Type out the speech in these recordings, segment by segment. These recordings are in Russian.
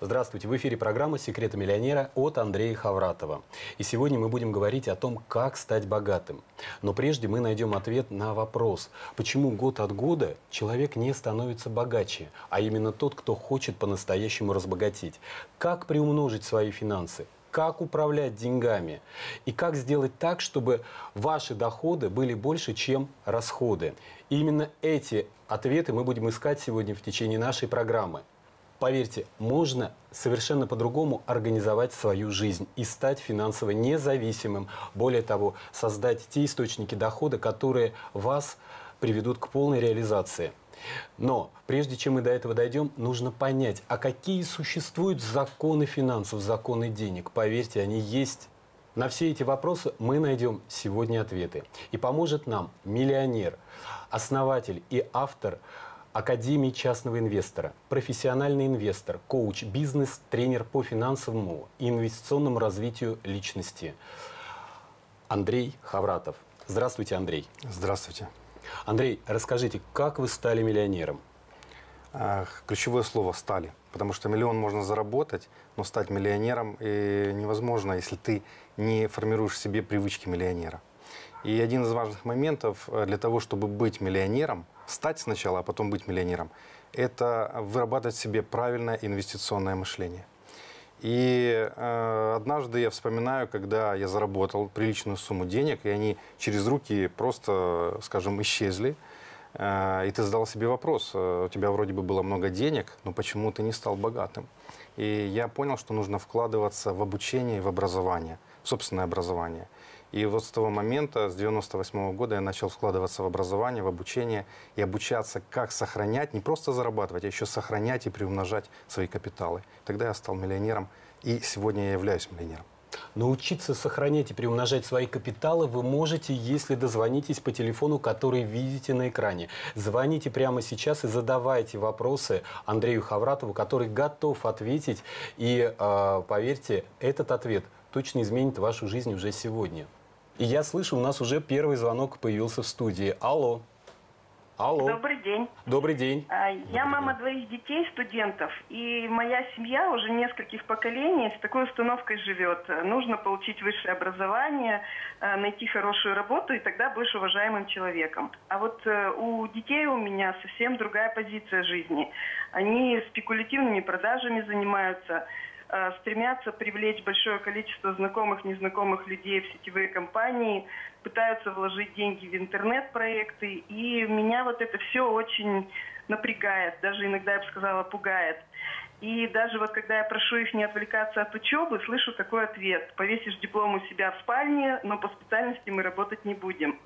Здравствуйте, в эфире программа «Секреты миллионера» от Андрея Хавратова. И сегодня мы будем говорить о том, как стать богатым. Но прежде мы найдем ответ на вопрос, почему год от года человек не становится богаче, а именно тот, кто хочет по-настоящему разбогатеть. Как приумножить свои финансы? Как управлять деньгами? И как сделать так, чтобы ваши доходы были больше, чем расходы? И именно эти ответы мы будем искать сегодня в течение нашей программы. Поверьте, можно совершенно по-другому организовать свою жизнь и стать финансово независимым. Более того, создать те источники дохода, которые вас приведут к полной реализации. Но прежде чем мы до этого дойдем, нужно понять, а какие существуют законы финансов, законы денег. Поверьте, они есть. На все эти вопросы мы найдем сегодня ответы. И поможет нам миллионер, основатель и автор Академии частного инвестора, профессиональный инвестор, коуч, бизнес-тренер по финансовому и инвестиционному развитию личности Андрей Хавратов. Здравствуйте, Андрей. Здравствуйте. Андрей, расскажите, как вы стали миллионером? Ключевое слово «стали», потому что миллион можно заработать, но стать миллионером невозможно, если ты не формируешь в себе привычки миллионера. И один из важных моментов для того, чтобы быть миллионером, стать сначала, а потом быть миллионером, это вырабатывать в себе правильное инвестиционное мышление. И однажды я вспоминаю, когда я заработал приличную сумму денег, и они через руки просто, скажем, исчезли. И ты задал себе вопрос, у тебя вроде бы было много денег, но почему ты не стал богатым? И я понял, что нужно вкладываться в обучение, в образование, в собственное образование. И вот с того момента, с 98-го года, я начал вкладываться в образование, в обучение и обучаться, как сохранять, не просто зарабатывать, а еще сохранять и приумножать свои капиталы. Тогда я стал миллионером, и сегодня я являюсь миллионером. Научиться сохранять и приумножать свои капиталы вы можете, если дозвонитесь по телефону, который видите на экране. Звоните прямо сейчас и задавайте вопросы Андрею Хавратову, который готов ответить. И поверьте, этот ответ точно изменит вашу жизнь уже сегодня. И я слышу, у нас уже первый звонок появился в студии. Алло. Алло. Добрый день. Добрый день. Я мама двоих детей, студентов, и моя семья уже нескольких поколений с такой установкой живет. Нужно получить высшее образование, найти хорошую работу, и тогда будешь уважаемым человеком. А вот у детей у меня совсем другая позиция жизни. Они спекулятивными продажами занимаются, стремятся привлечь большое количество знакомых, незнакомых людей в сетевые компании, пытаются вложить деньги в интернет-проекты, и меня вот это все очень напрягает, даже иногда, я бы сказала, пугает. И даже вот когда я прошу их не отвлекаться от учебы, слышу такой ответ: повесишь диплом у себя в спальне, но по специальности мы работать не будем.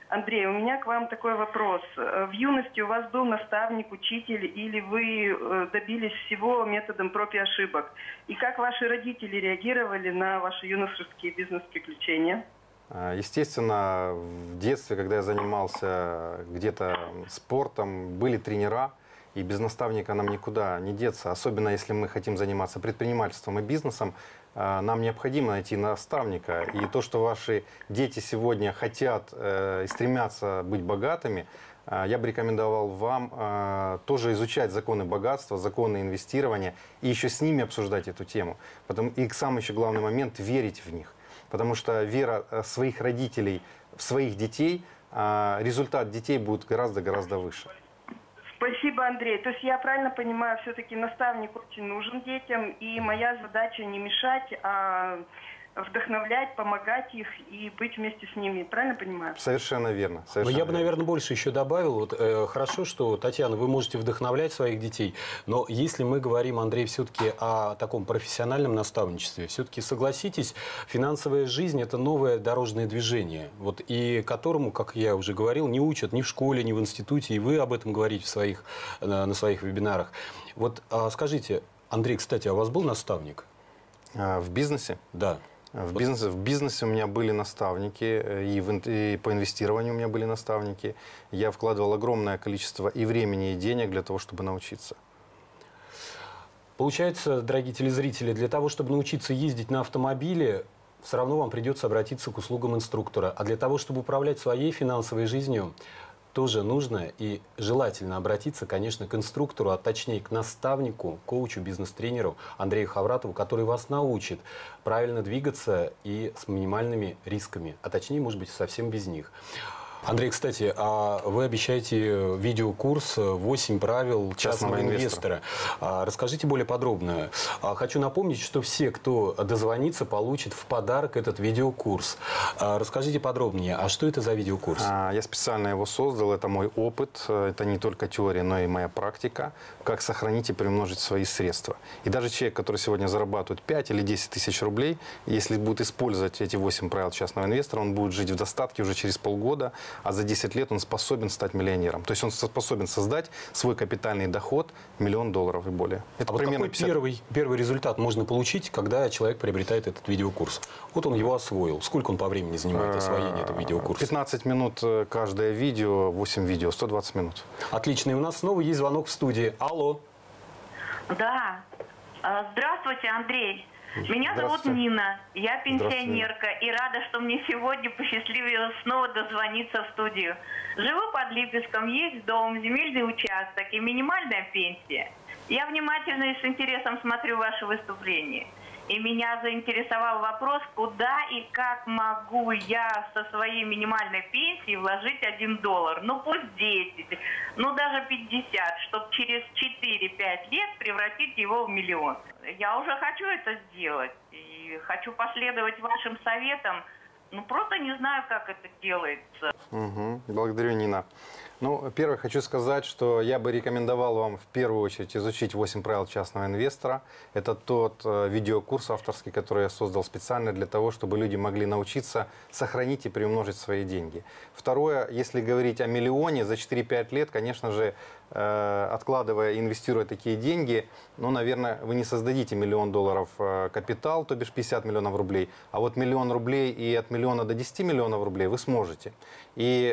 Андрей, у меня к вам такой вопрос. В юности у вас был наставник, учитель, или вы добились всего методом проб и ошибок? И как ваши родители реагировали на ваши юношеские бизнес-приключения? Естественно, в детстве, когда я занимался где-то спортом, были тренера, и без наставника нам никуда не деться. Особенно если мы хотим заниматься предпринимательством и бизнесом, нам необходимо найти наставника. И то, что ваши дети сегодня хотят и стремятся быть богатыми, я бы рекомендовал вам тоже изучать законы богатства, законы инвестирования, и еще с ними обсуждать эту тему. И самый еще главный момент – верить в них. Потому что вера своих родителей в своих детей, результат детей будет гораздо-гораздо выше. Спасибо, Андрей. То есть я правильно понимаю, все-таки наставник очень нужен детям, и моя задача не мешать, а вдохновлять, помогать их и быть вместе с ними. Правильно понимаю? Совершенно верно. Но я бы, наверное, больше еще добавил. Вот, хорошо, что, Татьяна, вы можете вдохновлять своих детей, но если мы говорим, Андрей, все-таки о таком профессиональном наставничестве, все-таки согласитесь, финансовая жизнь – это новое дорожное движение, вот, и которому, как я уже говорил, не учат ни в школе, ни в институте, и вы об этом говорите на своих вебинарах. Вот скажите, Андрей, кстати, а у вас был наставник? В бизнесе? Да. В бизнесе у меня были наставники, и по инвестированию у меня были наставники. Я вкладывал огромное количество и времени, и денег для того, чтобы научиться. Получается, дорогие телезрители, для того, чтобы научиться ездить на автомобиле, все равно вам придется обратиться к услугам инструктора. А для того, чтобы управлять своей финансовой жизнью, тоже нужно и желательно обратиться, конечно, к инструктору, а точнее к наставнику, коучу, бизнес-тренеру Андрею Хавратову, который вас научит правильно двигаться и с минимальными рисками, а точнее, может быть, совсем без них. Андрей, кстати, а вы обещаете видеокурс «8 правил частного инвестора». Расскажите более подробно. Хочу напомнить, что все, кто дозвонится, получат в подарок этот видеокурс. Расскажите подробнее, а что это за видеокурс? Я специально его создал, это мой опыт, это не только теория, но и моя практика, как сохранить и приумножить свои средства. И даже человек, который сегодня зарабатывает 5 или 10 тысяч рублей, если будет использовать эти 8 правил частного инвестора, он будет жить в достатке уже через полгода, а за 10 лет он способен стать миллионером. То есть он способен создать свой капитальный доход $1 миллион и более. Это а вот какой 50... первый результат можно получить, когда человек приобретает этот видеокурс? Вот он его освоил. Сколько он по времени занимает освоение этого видеокурса? 15 минут каждое видео, 8 видео, 120 минут. Отлично. И у нас снова есть звонок в студии. Алло. Да. Здравствуйте, Андрей. Меня зовут Нина, я пенсионерка и рада, что мне сегодня посчастливилось снова дозвониться в студию. Живу под Липецком, есть дом, земельный участок и минимальная пенсия. Я внимательно и с интересом смотрю ваше выступление. И меня заинтересовал вопрос, куда и как могу я со своей минимальной пенсии вложить $1. Ну пусть 10, ну даже 50, чтобы через 4-5 лет превратить его в $1 миллион. Я уже хочу это сделать и хочу последовать вашим советам. Ну просто не знаю, как это делается. Благодарю, Нина. Ну, первое, хочу сказать, что я бы рекомендовал вам в первую очередь изучить 8 правил частного инвестора. Это тот видеокурс авторский, который я создал специально для того, чтобы люди могли научиться сохранить и приумножить свои деньги. Второе, если говорить о миллионе за 4-5 лет, конечно же, откладывая, инвестируя такие деньги, ну, наверное, вы не создадите $1 миллион капитал, то бишь 50 миллионов рублей, а вот $1 миллион и от миллиона до 10 миллионов рублей вы сможете. И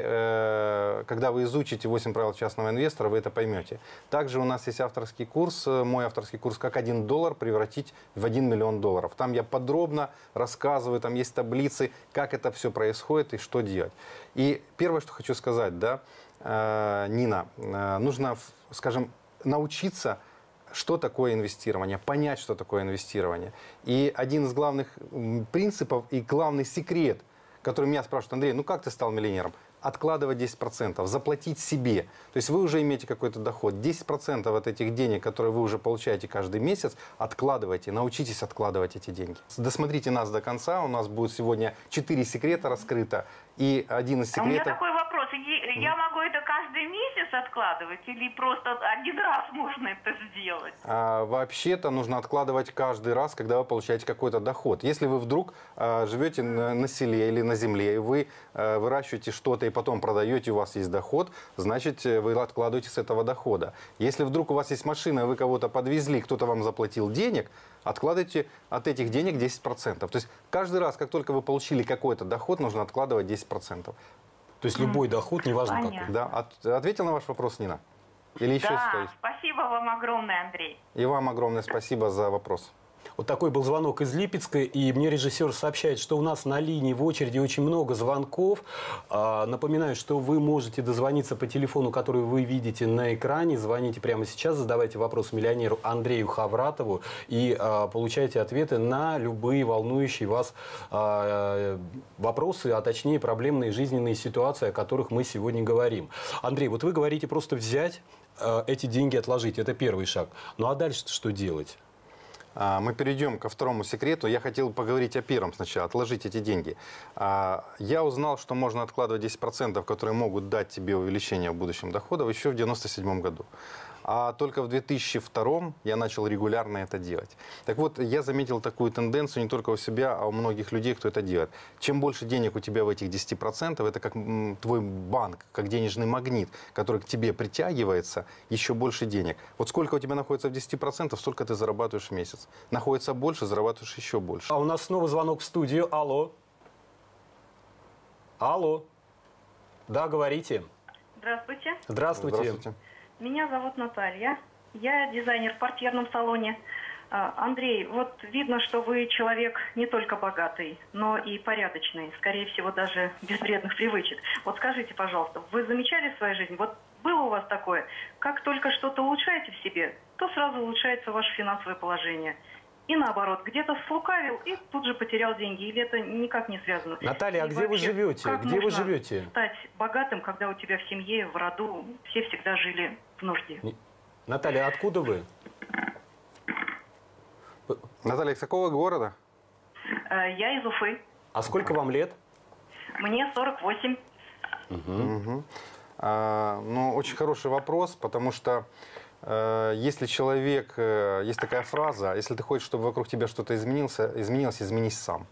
когда вы изучите 8 правил частного инвестора, вы это поймете. Также у нас есть авторский курс, мой авторский курс «Как $1 превратить в $1 миллион». Там я подробно рассказываю, там есть таблицы, как это все происходит и что делать. И первое, что хочу сказать, да, Нина, нужно, скажем, научиться, что такое инвестирование, понять, что такое инвестирование. И один из главных принципов и главный секрет, который меня спрашивают: Андрей, ну как ты стал миллионером? Откладывать 10%, заплатить себе. То есть вы уже имеете какой-то доход. 10% от этих денег, которые вы уже получаете каждый месяц, откладывайте, научитесь откладывать эти деньги. Досмотрите нас до конца, у нас будет сегодня 4 секрета раскрыто. И один из секретов... У меня такой вопрос. Я могу это каждый месяц откладывать или просто один раз можно это сделать? Вообще-то нужно откладывать каждый раз, когда вы получаете какой-то доход. Если вы вдруг живете на селе или на земле, и вы выращиваете что-то и потом продаете, у вас есть доход, значит, вы откладываете с этого дохода. Если вдруг у вас есть машина, вы кого-то подвезли, кто-то вам заплатил денег, откладывайте от этих денег 10%. То есть каждый раз, как только вы получили какой-то доход, нужно откладывать 10%. То есть любой доход, неважно какой. Да. Ответил на ваш вопрос, Нина? Или еще да, спасибо вам огромное, Андрей. И вам огромное спасибо за вопрос. Вот такой был звонок из Липецка, и мне режиссер сообщает, что у нас на линии в очереди очень много звонков. Напоминаю, что вы можете дозвониться по телефону, который вы видите на экране. Звоните прямо сейчас, задавайте вопрос миллионеру Андрею Хавратову и получайте ответы на любые волнующие вас вопросы, а точнее проблемные жизненные ситуации, о которых мы сегодня говорим. Андрей, вот вы говорите просто взять эти деньги, отложить. Это первый шаг. Ну а дальше что делать? Мы перейдем ко второму секрету. Я хотел поговорить о первом сначала, отложить эти деньги. Я узнал, что можно откладывать 10%, которые могут дать тебе увеличение в будущем доходов, еще в 1997 году. А только в 2002 я начал регулярно это делать. Так вот, я заметил такую тенденцию не только у себя, а у многих людей, кто это делает. Чем больше денег у тебя в этих 10%, это как твой банк, как денежный магнит, который к тебе притягивается, еще больше денег. Вот сколько у тебя находится в 10%, столько ты зарабатываешь в месяц. Находится больше, зарабатываешь еще больше. А у нас снова звонок в студию. Алло. Алло. Да, говорите. Здравствуйте. Здравствуйте. Здравствуйте. Меня зовут Наталья. Я дизайнер в портьерном салоне. Андрей, вот видно, что вы человек не только богатый, но и порядочный, скорее всего, даже без вредных привычек. Вот скажите, пожалуйста, вы замечали в своей жизни, вот было у вас такое, как только что-то улучшаете в себе, то сразу улучшается ваше финансовое положение. И наоборот, где-то слукавил и тут же потерял деньги. Или это никак не связано? Наталья, а и где вы живете? Где вы живете? Стать богатым, когда у тебя в семье, в роду все всегда жили в нужде. Наталья, откуда вы? Наталья, из какого города? Я из Уфы. А сколько вам лет? Мне 48. Ну, очень хороший вопрос, потому что если человек, есть такая фраза, если ты хочешь, чтобы вокруг тебя что-то изменилось, изменись сам.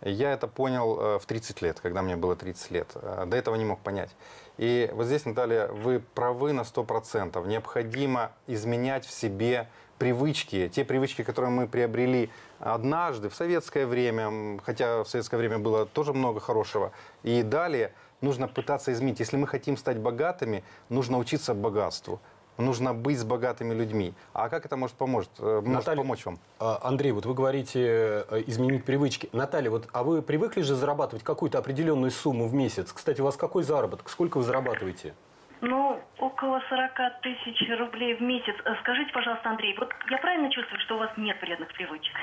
Я это понял в 30 лет, когда мне было 30 лет. До этого не мог понять. И вот здесь, Наталья, вы правы на 100%. Необходимо изменять в себе привычки, те привычки, которые мы приобрели однажды в советское время, хотя в советское время было тоже много хорошего. И далее нужно пытаться изменить. Если мы хотим стать богатыми, нужно учиться богатству. Нужно быть с богатыми людьми. А как это может помочь вам? Андрей, вот вы говорите изменить привычки. Наталья, вот, а вы привыкли же зарабатывать какую-то определенную сумму в месяц? Кстати, у вас какой заработок? Сколько вы зарабатываете? Ну, около 40 тысяч рублей в месяц. Скажите, пожалуйста, Андрей, вот я правильно чувствую, что у вас нет вредных привычек?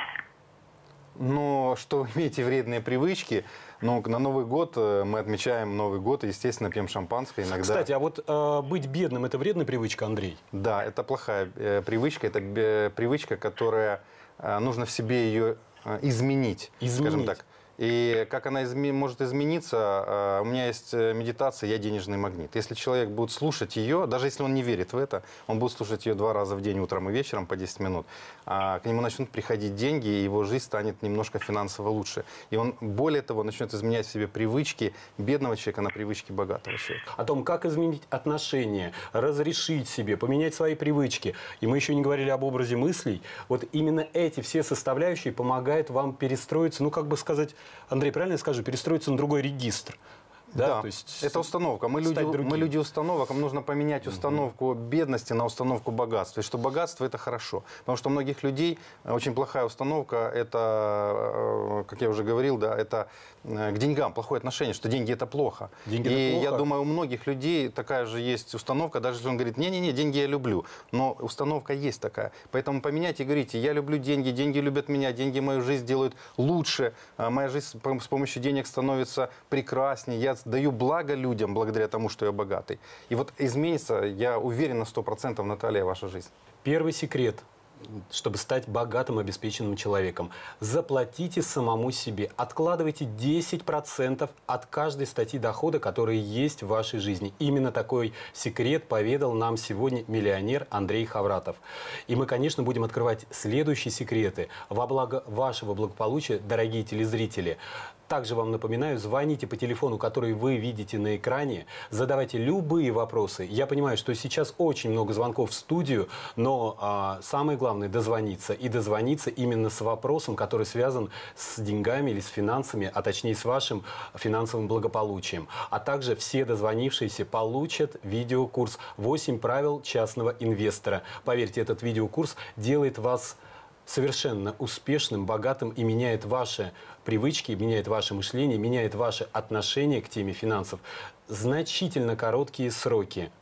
Но что вы имеете вредные привычки? Ну, на Новый год мы отмечаем Новый год, и, естественно, пьем шампанское иногда. Кстати, а вот быть бедным – это вредная привычка, Андрей? Да, это плохая привычка. Это привычка, которая нужно в себе ее изменить, скажем так. И как она может измениться, у меня есть медитация «Я денежный магнит». Если человек будет слушать ее, даже если он не верит в это, он будет слушать ее 2 раза в день, утром и вечером по 10 минут, к нему начнут приходить деньги, и его жизнь станет немножко финансово лучше. И он, более того, начнет изменять в себе привычки бедного человека на привычки богатого человека. О том, как изменить отношения, разрешить себе, поменять свои привычки. И мы еще не говорили об образе мыслей. Вот именно эти все составляющие помогают вам перестроиться, ну, как бы сказать, Андрей, правильно я скажу, перестроиться на другой регистр? Да, то есть это установка. Мы люди установок, нам нужно поменять установку бедности на установку богатства. И что богатство – это хорошо. Потому что у многих людей очень плохая установка – это, как я уже говорил, да, это к деньгам плохое отношение, что деньги – это плохо. И я думаю, у многих людей такая же есть установка, даже если он говорит, не-не-не, деньги я люблю. Но установка есть такая. Поэтому поменяйте и говорите, я люблю деньги, деньги любят меня, деньги мою жизнь делают лучше, моя жизнь с помощью денег становится прекраснее, я даю благо людям благодаря тому, что я богатый. И вот изменится, я уверен на 100%, Наталья, ваша жизнь. Первый секрет, чтобы стать богатым, обеспеченным человеком. Заплатите самому себе. Откладывайте 10% от каждой статьи дохода, которая есть в вашей жизни. Именно такой секрет поведал нам сегодня миллионер Андрей Хавратов. И мы, конечно, будем открывать следующие секреты во благо вашего благополучия, дорогие телезрители. Также вам напоминаю, звоните по телефону, который вы видите на экране, задавайте любые вопросы. Я понимаю, что сейчас очень много звонков в студию, но самое главное дозвониться. И дозвониться именно с вопросом, который связан с деньгами или с финансами, а точнее с вашим финансовым благополучием. А также все дозвонившиеся получат видеокурс «8 правил частного инвестора». Поверьте, этот видеокурс делает вас совершенно успешным, богатым и меняет ваши привычки, меняет ваше мышление, меняет ваше отношение к теме финансов. Значительно короткие сроки.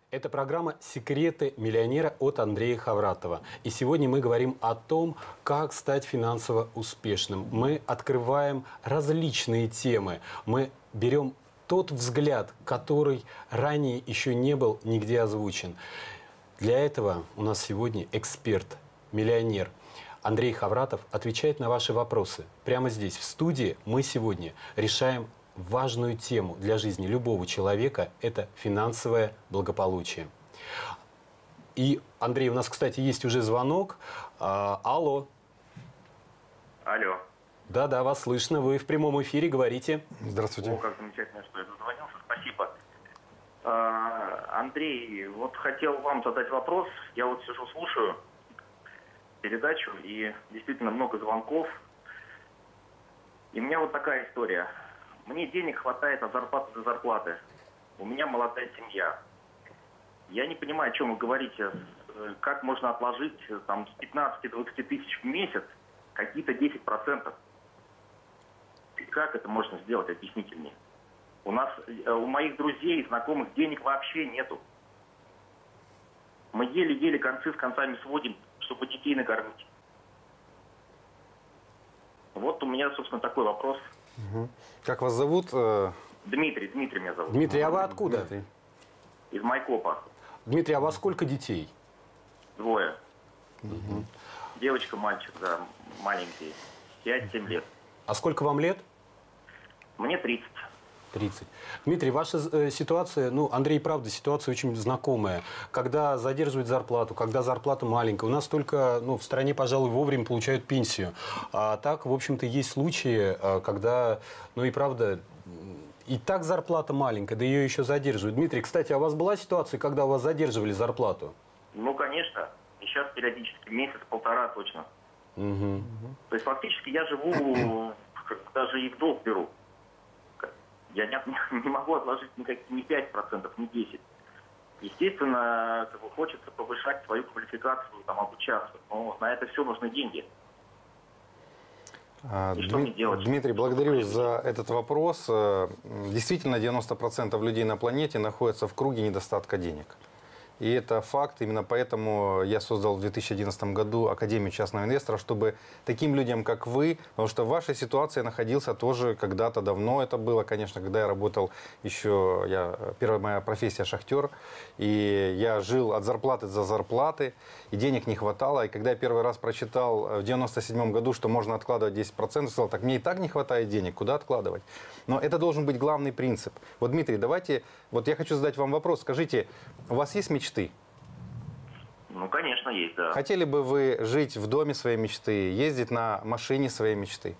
Это программа «Секреты миллионера» от Андрея Хавратова. И сегодня мы говорим о том, как стать финансово успешным. Мы открываем различные темы. Мы берем тот взгляд, который ранее еще не был нигде озвучен. Для этого у нас сегодня эксперт, миллионер Андрей Хавратов отвечает на ваши вопросы. Прямо здесь, в студии, мы сегодня решаем важную тему для жизни любого человека – это финансовое благополучие. И, Андрей, у нас, кстати, есть уже звонок. Алло. Алло. Да-да, вас слышно. Вы в прямом эфире, говорите. Здравствуйте. О, как замечательно, что я дозвонился. Спасибо. Андрей, вот хотел вам задать вопрос. Я вот сижу, слушаю передачу, и действительно много звонков. И у меня вот такая история. Мне денег хватает от зарплаты до зарплаты. У меня молодая семья. Я не понимаю, о чем вы говорите. Как можно отложить там, с 15-20 тысяч в месяц какие-то 10%? Как это можно сделать? Объясните мне. У моих друзей и знакомых денег вообще нету. Мы еле-еле концы с концами сводим, чтобы детей накормить. Вот у меня, собственно, такой вопрос. Как вас зовут? Дмитрий меня зовут. Дмитрий, а вы откуда? Дмитрий. Из Майкопа. Дмитрий, а у вас сколько детей? 2. Девочка, мальчик, да, маленький. 5-7 лет. А сколько вам лет? Мне 30. 30. Дмитрий, ваша ситуация, Андрей, правда, ситуация очень знакомая. Когда задерживают зарплату, когда зарплата маленькая. У нас только, в стране, пожалуй, вовремя получают пенсию. А так, в общем-то, есть случаи, когда, и правда, и так зарплата маленькая, да ее еще задерживают. Дмитрий, кстати, а у вас была ситуация, когда у вас задерживали зарплату? Конечно. И сейчас периодически, месяц-полтора точно. Угу. То есть, фактически, я живу, даже и в долг беру. Я не могу отложить ни 5%, ни 10%. Естественно, хочется повышать свою квалификацию, обучаться. Но на это все нужны деньги. И что мне делать? Дмитрий, благодарю за этот вопрос. Действительно, 90% людей на планете находятся в круге недостатка денег. И это факт. Именно поэтому я создал в 2011 году Академию частного инвестора, чтобы таким людям, как вы, потому что в вашей ситуации я находился тоже когда-то давно. Это было, конечно, когда я работал первая моя профессия шахтер. И я жил от зарплаты до зарплаты, и денег не хватало. И когда я первый раз прочитал в 1997 году, что можно откладывать 10%, сказал, так мне и так не хватает денег, куда откладывать? Но это должен быть главный принцип. Вот, Дмитрий, давайте, я хочу задать вам вопрос. Скажите, у вас есть мечты? Конечно, есть, да. Хотели бы вы жить в доме своей мечты, ездить на машине своей мечты?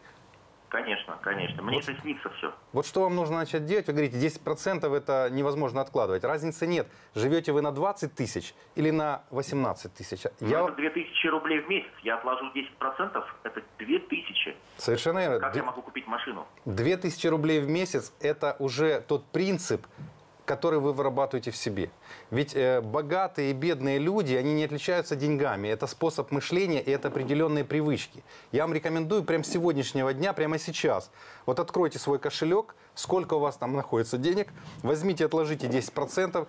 Конечно. Мне это снится все. Вот что вам нужно начать делать? Вы говорите, 10% это невозможно откладывать. Разницы нет. Живете вы на 20 тысяч или на 18 тысяч? Это 2000 рублей в месяц. Я отложу 10%, это 2000. Совершенно верно. Как я могу купить машину? 2000 рублей в месяц – это уже тот принцип, который вы вырабатываете в себе. Ведь богатые и бедные люди, они не отличаются деньгами. Это способ мышления и это определенные привычки. Я вам рекомендую прямо с сегодняшнего дня, прямо сейчас, откройте свой кошелек, сколько у вас там находится денег, возьмите, отложите 10%,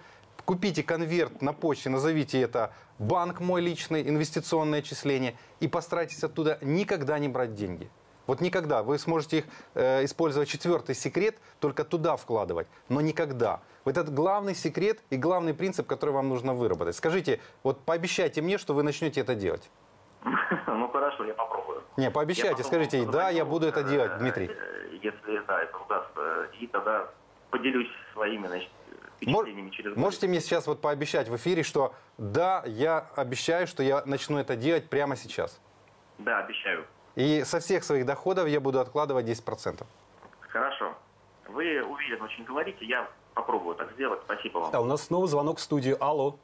купите конверт на почте, назовите это «Банк мой личный», инвестиционное отчисление, и постарайтесь оттуда никогда не брать деньги. Никогда. Вы сможете их использовать. 4-й секрет, только туда вкладывать, но никогда. Это главный секрет и главный принцип, который вам нужно выработать. Скажите, пообещайте мне, что вы начнете это делать. Хорошо, я попробую. Не, пообещайте, скажите, да, я буду это делать, Дмитрий. Если, это удастся, и тогда поделюсь своими, впечатлениями через... Можете мне сейчас пообещать в эфире, что да, я обещаю, что я начну это делать прямо сейчас? Да, обещаю. И со всех своих доходов я буду откладывать 10%. Хорошо. Вы уверенно очень говорите, я попробую так сделать. Спасибо вам. Да, у нас снова звонок в студию. Алло.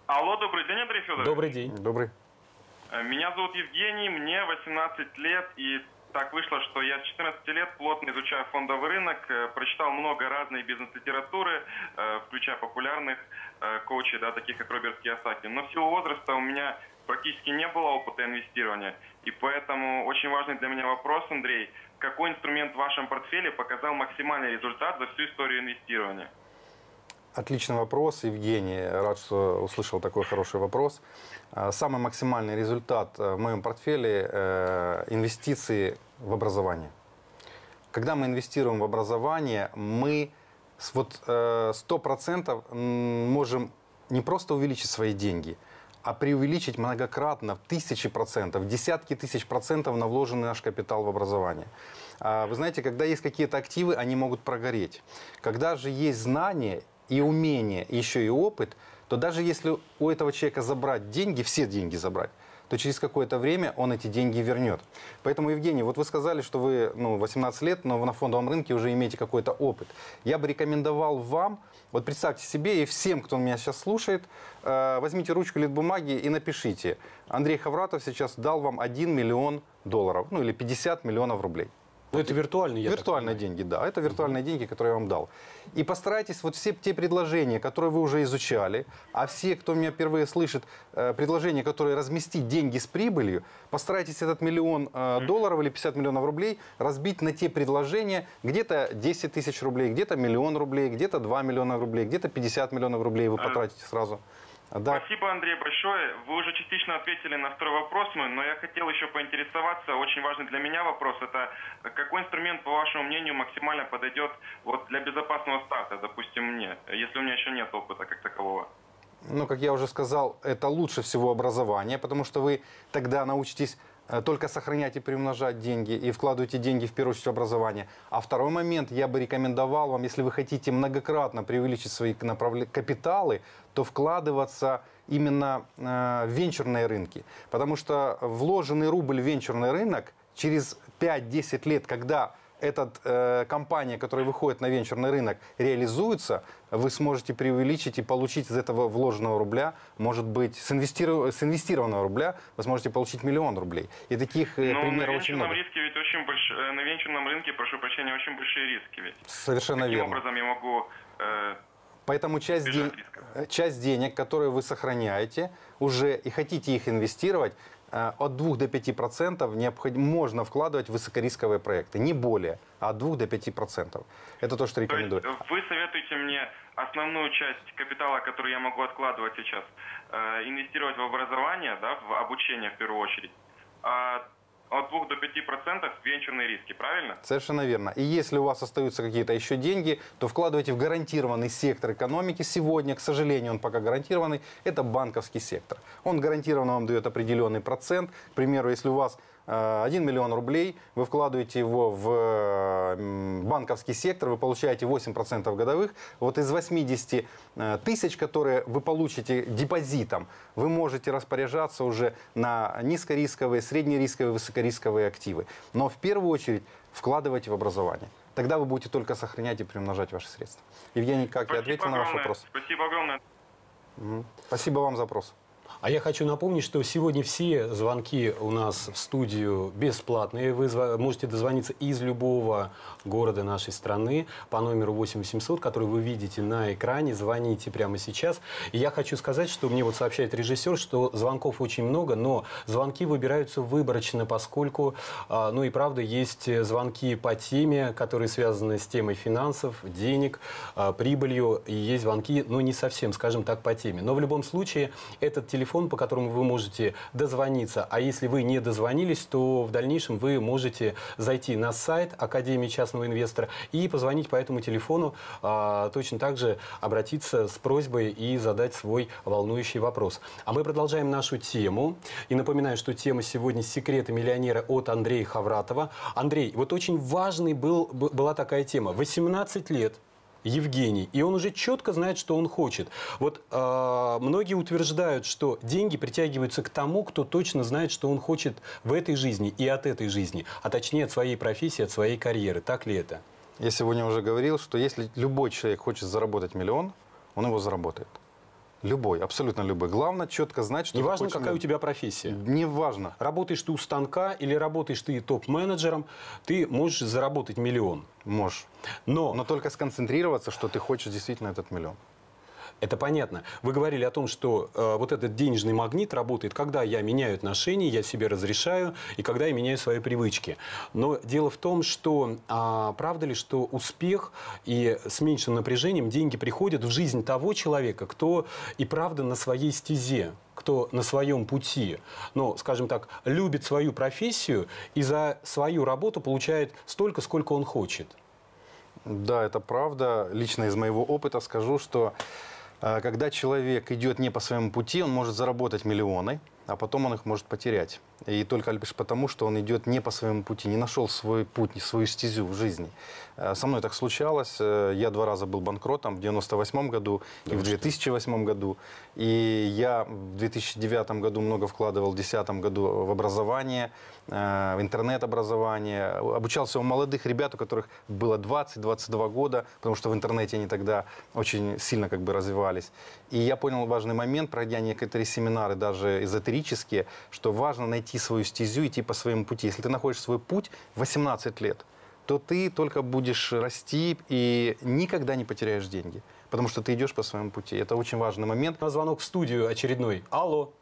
Алло, добрый день, Андрей Федорович. Добрый день. Добрый. Меня зовут Евгений, мне 18 лет, и так вышло, что я с 14 лет плотно изучаю фондовый рынок, прочитал много разной бизнес-литературы, включая популярных коучей, таких как Роберт Кийосаки. Но в силу возраста у меня практически не было опыта инвестирования. И поэтому очень важный для меня вопрос, Андрей, какой инструмент в вашем портфеле показал максимальный результат за всю историю инвестирования? Отличный вопрос, Евгений. Рад, что услышал такой хороший вопрос. Самый максимальный результат в моем портфеле – инвестиции в образование. Когда мы инвестируем в образование, мы 100% можем не просто увеличить свои деньги, а преувеличить многократно, в 1000%, десятки тысяч процентов на вложенный наш капитал в образование. Вы знаете, когда есть какие-то активы, они могут прогореть. Когда же есть знания и умения, еще и опыт, то даже если у этого человека забрать деньги, все деньги забрать, то через какое-то время он эти деньги вернет. Поэтому, Евгений, вы сказали, что вы 18 лет, но на фондовом рынке уже имеете какой-то опыт. Я бы рекомендовал вам, представьте себе и всем, кто меня сейчас слушает, возьмите ручку или бумаги и напишите. Андрей Хавратов сейчас дал вам $1 миллион, или 50 миллионов рублей. Ну, это виртуальные, Виртуальные деньги, да. Это виртуальные деньги, которые я вам дал. И постарайтесь вот все те предложения, которые вы уже изучали, а все, кто меня впервые слышит, предложения, которые разместить деньги с прибылью, постарайтесь этот $1 000 000 или 50 миллионов рублей разбить на те предложения, где-то 10 тысяч рублей, где-то 1 000 000 рублей, где-то 2 миллиона рублей, где-то 50 миллионов рублей вы потратите сразу. Да. Спасибо, Андрей, большое. Вы уже частично ответили на второй вопрос мой, но я хотел еще поинтересоваться. Очень важный для меня вопрос. Это какой инструмент, по вашему мнению, максимально подойдет вот для безопасного старта, допустим, мне, если у меня еще нет опыта как такового? Ну, как я уже сказал, это лучше всего образование, потому что вы тогда научитесь только сохранять и приумножать деньги и вкладываете деньги в первую очередь в образование. А второй момент, я бы рекомендовал вам, если вы хотите многократно преувеличить свои капиталы, то вкладываться именно в венчурные рынки. Потому что вложенный рубль в венчурный рынок через 5-10 лет, когда эта компания, которая выходит на венчурный рынок, реализуется, вы сможете преувеличить и получить из этого вложенного рубля, может быть, с инвестированного рубля, вы сможете получить $1 000 000 рублей. И таких примеров очень много. На венчурном рынке, прошу прощения, очень большие риски ведь. Совершенно Каким верно. образом я могу... Поэтому часть денег, которые вы сохраняете уже и хотите их инвестировать, от 2 до 5% можно вкладывать в высокорисковые проекты. Не более, а от 2 до 5%. Это то, что рекомендую. То есть вы советуете мне основную часть капитала, который я могу откладывать сейчас, инвестировать в образование, да, в обучение в первую очередь, а от 2 до 5% венчурные риски, правильно? Совершенно верно. И если у вас остаются какие-то еще деньги, то вкладывайте в гарантированный сектор экономики. Сегодня, к сожалению, он пока гарантированный. Это банковский сектор. Он гарантированно вам дает определенный процент. К примеру, если у вас 1 миллион рублей, вы вкладываете его в банковский сектор, вы получаете 8% годовых. Вот из 80 тысяч, которые вы получите депозитом, вы можете распоряжаться уже на низкорисковые, среднерисковые, высокорисковые активы. Но в первую очередь вкладывайте в образование. Тогда вы будете только сохранять и приумножать ваши средства. Евгений, как я ответил на ваш вопрос? Спасибо огромное. Спасибо вам за вопрос. А я хочу напомнить, что сегодня все звонки у нас в студию бесплатные. Вы можете дозвониться из любого города нашей страны по номеру 8 800, который вы видите на экране. Звоните прямо сейчас. И я хочу сказать, что мне вот сообщает режиссер, что звонков очень много, но звонки выбираются выборочно, поскольку, ну и правда, есть звонки по теме, которые связаны с темой финансов, денег, прибылью. И есть звонки, ну не совсем, скажем так, по теме. Но в любом случае, этот телефон, по которому вы можете дозвониться. А если вы не дозвонились, то в дальнейшем вы можете зайти на сайт Академии частного инвестора и позвонить по этому телефону, точно так же обратиться с просьбой и задать свой волнующий вопрос. А мы продолжаем нашу тему. И напоминаю, что тема сегодня «Секреты миллионера» от Андрея Хавратова. Андрей, вот очень важной была такая тема. 18 лет. Евгений. И он уже четко знает, что он хочет. Вот многие утверждают, что деньги притягиваются к тому, кто точно знает, что он хочет в этой жизни и от этой жизни. А точнее, от своей профессии, от своей карьеры. Так ли это? Я сегодня уже говорил, что если любой человек хочет заработать $1 000 000, он его заработает. Любой, абсолютно любой. Главное четко знать, что... Неважно, какая у тебя профессия. Неважно. Работаешь ты у станка или работаешь ты топ-менеджером, ты можешь заработать $1 000 000. Можешь. Но только сконцентрироваться, что ты хочешь действительно этот $1 000 000. Это понятно. Вы говорили о том, что вот этот денежный магнит работает, когда я меняю отношения, я себе разрешаю, и когда я меняю свои привычки. Но дело в том, что правда ли, что успех и с меньшим напряжением деньги приходят в жизнь того человека, кто и правда на своей стезе, кто на своем пути, но, скажем так, любит свою профессию и за свою работу получает столько, сколько он хочет? Да, это правда. Лично из моего опыта скажу, что когда человек идет не по своему пути, он может заработать миллионы, а потом он их может потерять. И только лишь потому, что он идет не по своему пути, не нашел свой путь, свою стезю в жизни. Со мной так случалось. Я 2 раза был банкротом, в 1998 году и в 2008 году. И я в 2009 году много вкладывал, в 2010 году в образование, в интернет-образование. Обучался у молодых ребят, у которых было 20-22 года, потому что в интернете они тогда очень сильно как бы развивались. И я понял важный момент, пройдя некоторые семинары, даже эзотерические, что важно найти свою стезю, идти по своему пути. Если ты находишь свой путь 18 лет, то ты только будешь расти и никогда не потеряешь деньги. Потому что ты идешь по своему пути. Это очень важный момент. На звонок в студию очередной. Алло.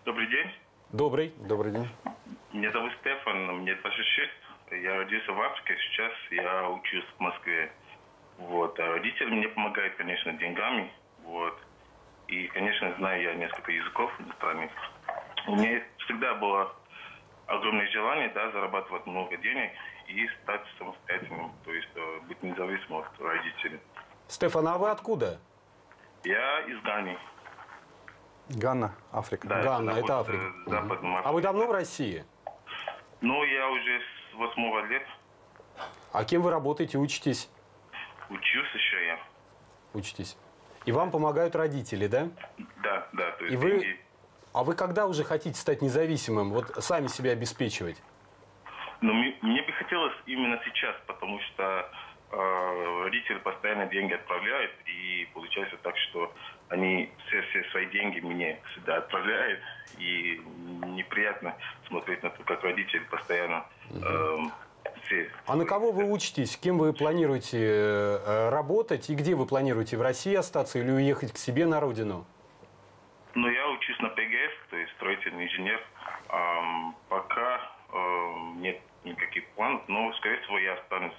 Добрый день. Добрый. Добрый день. Меня зовут Стефан, мне 26. Я родился в Африке, сейчас я учусь в Москве. Вот. А родители мне помогают, конечно, деньгами. Вот. И, конечно, знаю я несколько языков иностранных. У меня всегда было огромное желание, да, зарабатывать много денег и стать самостоятельным, то есть быть независимым от родителей. Стефан, а вы откуда? Я из Ганы. Гана, Африка. Да, Гана, это Африка. Западном Африке. А вы давно в России? Ну, я уже с 8 лет А кем вы работаете, учитесь? учусь еще я. Учитесь. И вам помогают родители, да? Да, да, то есть И вы, деньги. а вы когда уже хотите стать независимым, вот сами себя обеспечивать? Но мне бы хотелось именно сейчас, потому что родители постоянно деньги отправляют, и получается так, что они все свои деньги мне сюда отправляют, и неприятно смотреть на то, как родители постоянно все... А на кого вы учитесь? Кем вы планируете работать? И где вы планируете? В России остаться или уехать к себе на родину? Ну, я учусь на ПГС, то есть строительный инженер. Пока нет никаких планов, но, скорее всего, я останусь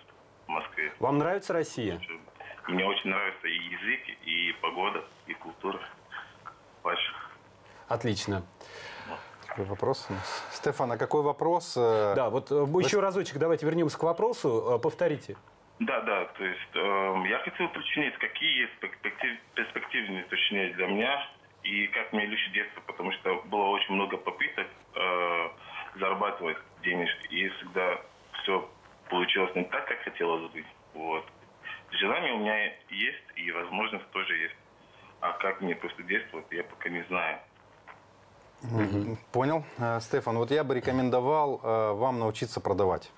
в Москве. Вам нравится Россия? Мне очень нравится и язык, и погода, и культура ваша. Отлично. Какой вопрос у нас? Стефан, а какой вопрос? Да, вот еще разочек давайте вернемся к вопросу. Повторите. Да, то есть я хотел уточнить, какие есть перспективные уточнения для меня, и как мне лучше детство, потому что было очень много попыток зарабатывать денежки, и всегда все получилось не так, как хотелось бы. Вот. Желание у меня есть, и возможность тоже есть. А как мне после детства, я пока не знаю. Понял. Стефан, вот я бы рекомендовал вам научиться продавать.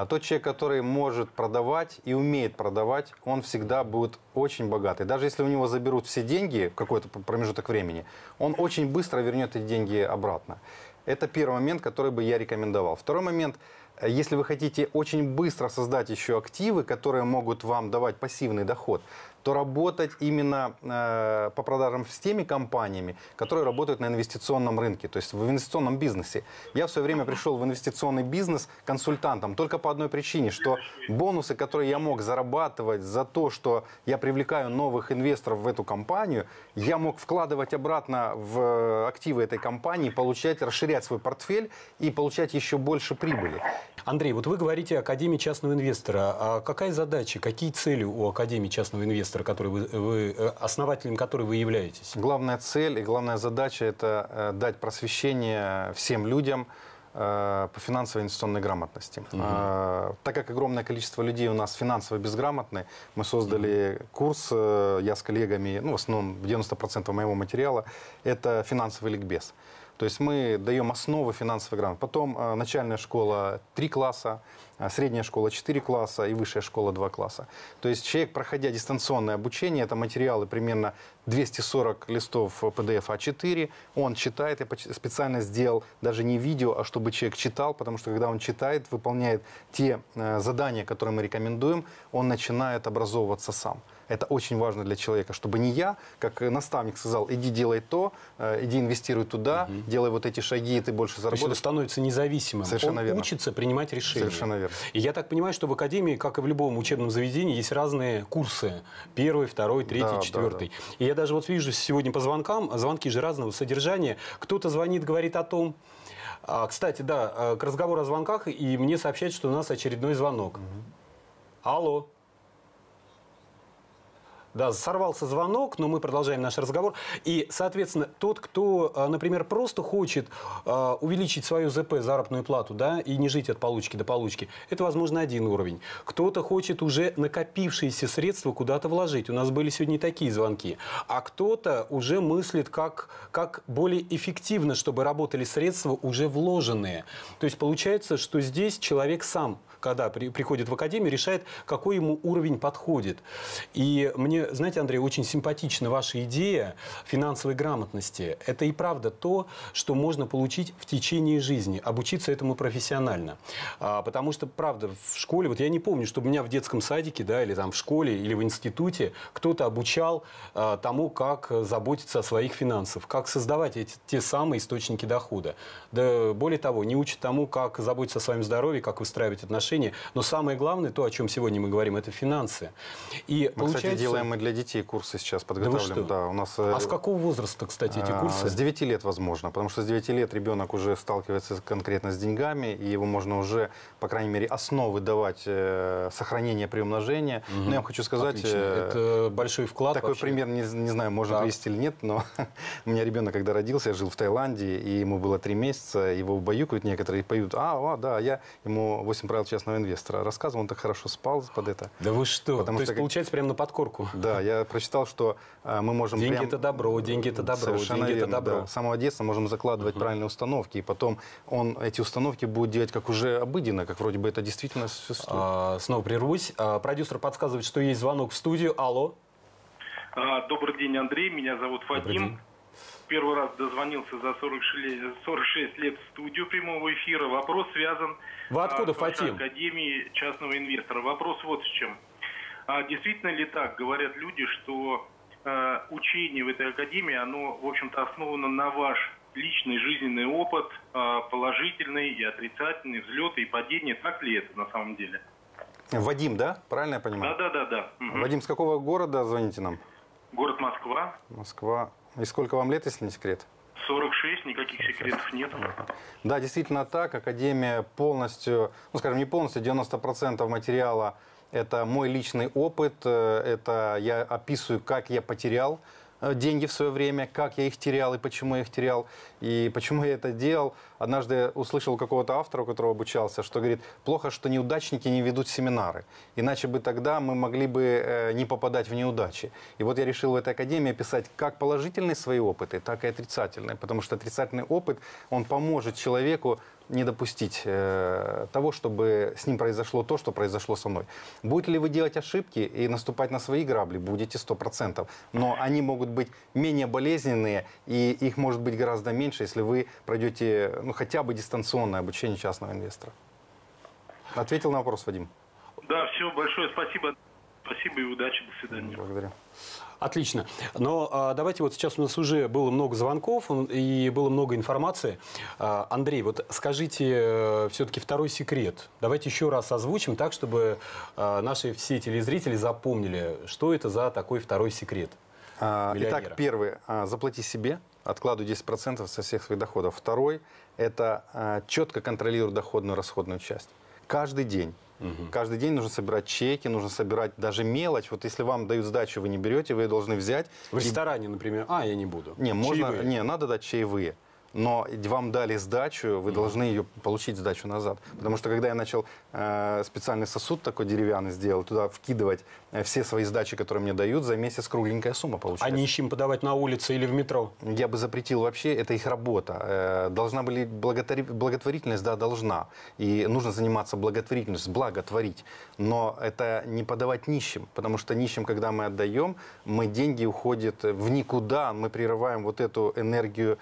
Тот человек, который может продавать и умеет продавать, он всегда будет очень богатый. Даже если у него заберут все деньги в какой-то промежуток времени, он очень быстро вернет эти деньги обратно. Это первый момент, который бы я рекомендовал. Второй момент. Если вы хотите очень быстро создать еще активы, которые могут вам давать пассивный доход, то работать именно по продажам с теми компаниями, которые работают на инвестиционном рынке, то есть в инвестиционном бизнесе. Я в свое время пришел в инвестиционный бизнес консультантом только по одной причине, что бонусы, которые я мог зарабатывать за то, что я привлекаю новых инвесторов в эту компанию, я мог вкладывать обратно в активы этой компании, получать, расширять свой портфель и получать еще больше прибыли. Андрей, вот вы говорите о Академии частного инвестора. А какая задача, какие цели у Академии частного инвестора, основателем которой вы являетесь? Главная цель и главная задача – это дать просвещение всем людям по финансовой инвестиционной грамотности. Так как огромное количество людей у нас финансово безграмотны, мы создали курс, я с коллегами, в основном 90% моего материала, это финансовый ликбез. То есть мы даем основы финансовой грамотности. Потом начальная школа 3 класса, средняя школа 4 класса и высшая школа 2 класса. То есть человек, проходя дистанционное обучение, это материалы примерно 240 листов PDF А4, он читает, я специально сделал даже не видео, а чтобы человек читал, потому что когда он читает, выполняет те задания, которые мы рекомендуем, он начинает образовываться сам. Это очень важно для человека, чтобы не я, как наставник сказал, иди делай то, иди инвестируй туда, делай вот эти шаги, и ты больше заработаешь. То есть он становится независимым. Совершенно верно. Учится принимать решения. Совершенно верно. И я так понимаю, что в Академии, как и в любом учебном заведении, есть разные курсы. 1, 2, 3, 4. И я даже вот вижу сегодня по звонкам, звонки же разного содержания. Кто-то звонит, говорит о том... Кстати, да, к разговору о звонках, и мне сообщают, что у нас очередной звонок. Алло. Да, сорвался звонок, но мы продолжаем наш разговор. И, соответственно, тот, кто, например, просто хочет увеличить свою ЗП, заработную плату, да, и не жить от получки до получки, это, возможно, один уровень. Кто-то хочет уже накопившиеся средства куда-то вложить. У нас были сегодня такие звонки. А кто-то уже мыслит, как более эффективно, чтобы работали средства уже вложенные. То есть получается, что здесь человек сам когда приходит в академию, решает, какой ему уровень подходит. И мне, знаете, Андрей, очень симпатична ваша идея финансовой грамотности. Это и правда то, что можно получить в течение жизни, обучиться этому профессионально. Потому что, правда, в школе, вот я не помню, чтобы меня в детском садике, да, или там в школе, или в институте кто-то обучал тому, как заботиться о своих финансах, как создавать те самые источники дохода. Да, более того, не учат тому, как заботиться о своем здоровье, как выстраивать отношения. Но самое главное, то, о чем сегодня мы говорим, это финансы. И мы, кстати, делаем и для детей курсы сейчас, подготавливаем. Да, у нас, а с какого возраста, кстати, эти курсы? С 9 лет, возможно. Потому что с 9 лет ребенок уже сталкивается конкретно с деньгами, и его можно уже, по крайней мере, основы давать сохранения при умножении. Но я вам хочу сказать... Это большой вклад. Такой вообще. пример, не знаю, можно привести или нет, но у меня ребенок, когда родился, я жил в Таиланде, и ему было 3 месяца, его убаюкают некоторые, поют, да, я ему 8 правил частного инвестора рассказывал, он так хорошо спал под это. Да вы что? Потому То что, есть, получается, прямо на подкорку. Да, я прочитал, что мы можем... Деньги это добро, деньги это добро, Совершенно деньги верно, это добро. да. С самого детства можем закладывать правильные установки, и потом он эти установки будет делать как уже обыденно, как вроде бы это действительно существует. Снова прервусь. Продюсер подсказывает, что есть звонок в студию. Алло. Добрый день, Андрей. Меня зовут Вадим. Первый раз дозвонился за 46 лет в студию прямого эфира. Вопрос связан Вы откуда, с вашей Фатим? Академией частного инвестора. Вопрос вот с чем. Действительно ли так говорят люди, что учение в этой академии, оно, в общем-то, основано на ваш личный жизненный опыт, положительный и отрицательный, взлеты и падения? Так ли это на самом деле? Вадим, да? Правильно я понимаю? Да. Угу. Вадим, с какого города звоните нам? Город Москва. Москва. И сколько вам лет, если не секрет? 46, никаких секретов нет. Да, действительно так. Академия полностью, ну скажем, не полностью, 90% материала – это мой личный опыт. Это я описываю, как я потерял деньги в свое время, как я их терял и почему я их терял, и почему я это делал. Однажды услышал какого-то автора, у которого обучался, что говорит, плохо, что неудачники не ведут семинары, иначе бы тогда мы могли бы не попадать в неудачи. И вот я решил в этой академии писать как положительные свои опыты, так и отрицательные, потому что отрицательный опыт, он поможет человеку не допустить того, чтобы с ним произошло то, что произошло со мной. Будете ли вы делать ошибки и наступать на свои грабли? Будете 100%. Но они могут быть менее болезненные, и их может быть гораздо меньше, если вы пройдете хотя бы дистанционное обучение частного инвестора. Ответил на вопрос, Вадим? Да, все, большое спасибо. Спасибо и удачи. До свидания. Благодарю. Отлично. Но давайте вот сейчас у нас уже было много звонков и было много информации. Андрей, вот скажите все-таки второй секрет. Давайте еще раз озвучим так, чтобы наши все телезрители запомнили, что это за такой второй секрет миллионера. Итак, первый. Заплати себе, откладывай 10% со всех своих доходов. Второй. Это четко контролируй доходную и расходную часть. Каждый день. Каждый день нужно собирать чеки, нужно собирать даже мелочь. Вот если вам дают сдачу, вы не берете, вы ее должны взять. В ресторане, например. Я не буду. Надо дать чаевые. Но вам дали сдачу, вы должны ее получить сдачу назад. Потому что когда я начал специальный сосуд такой деревянный сделал, туда вкидывать все свои сдачи, которые мне дают, за месяц кругленькая сумма получается. А нищим подавать на улице или в метро? Я бы запретил вообще, это их работа. Должна быть благотворительность, да, должна. И нужно заниматься благотворительностью, благотворить. Но это не подавать нищим, потому что нищим, когда мы отдаем, деньги уходят в никуда, мы прерываем вот эту энергию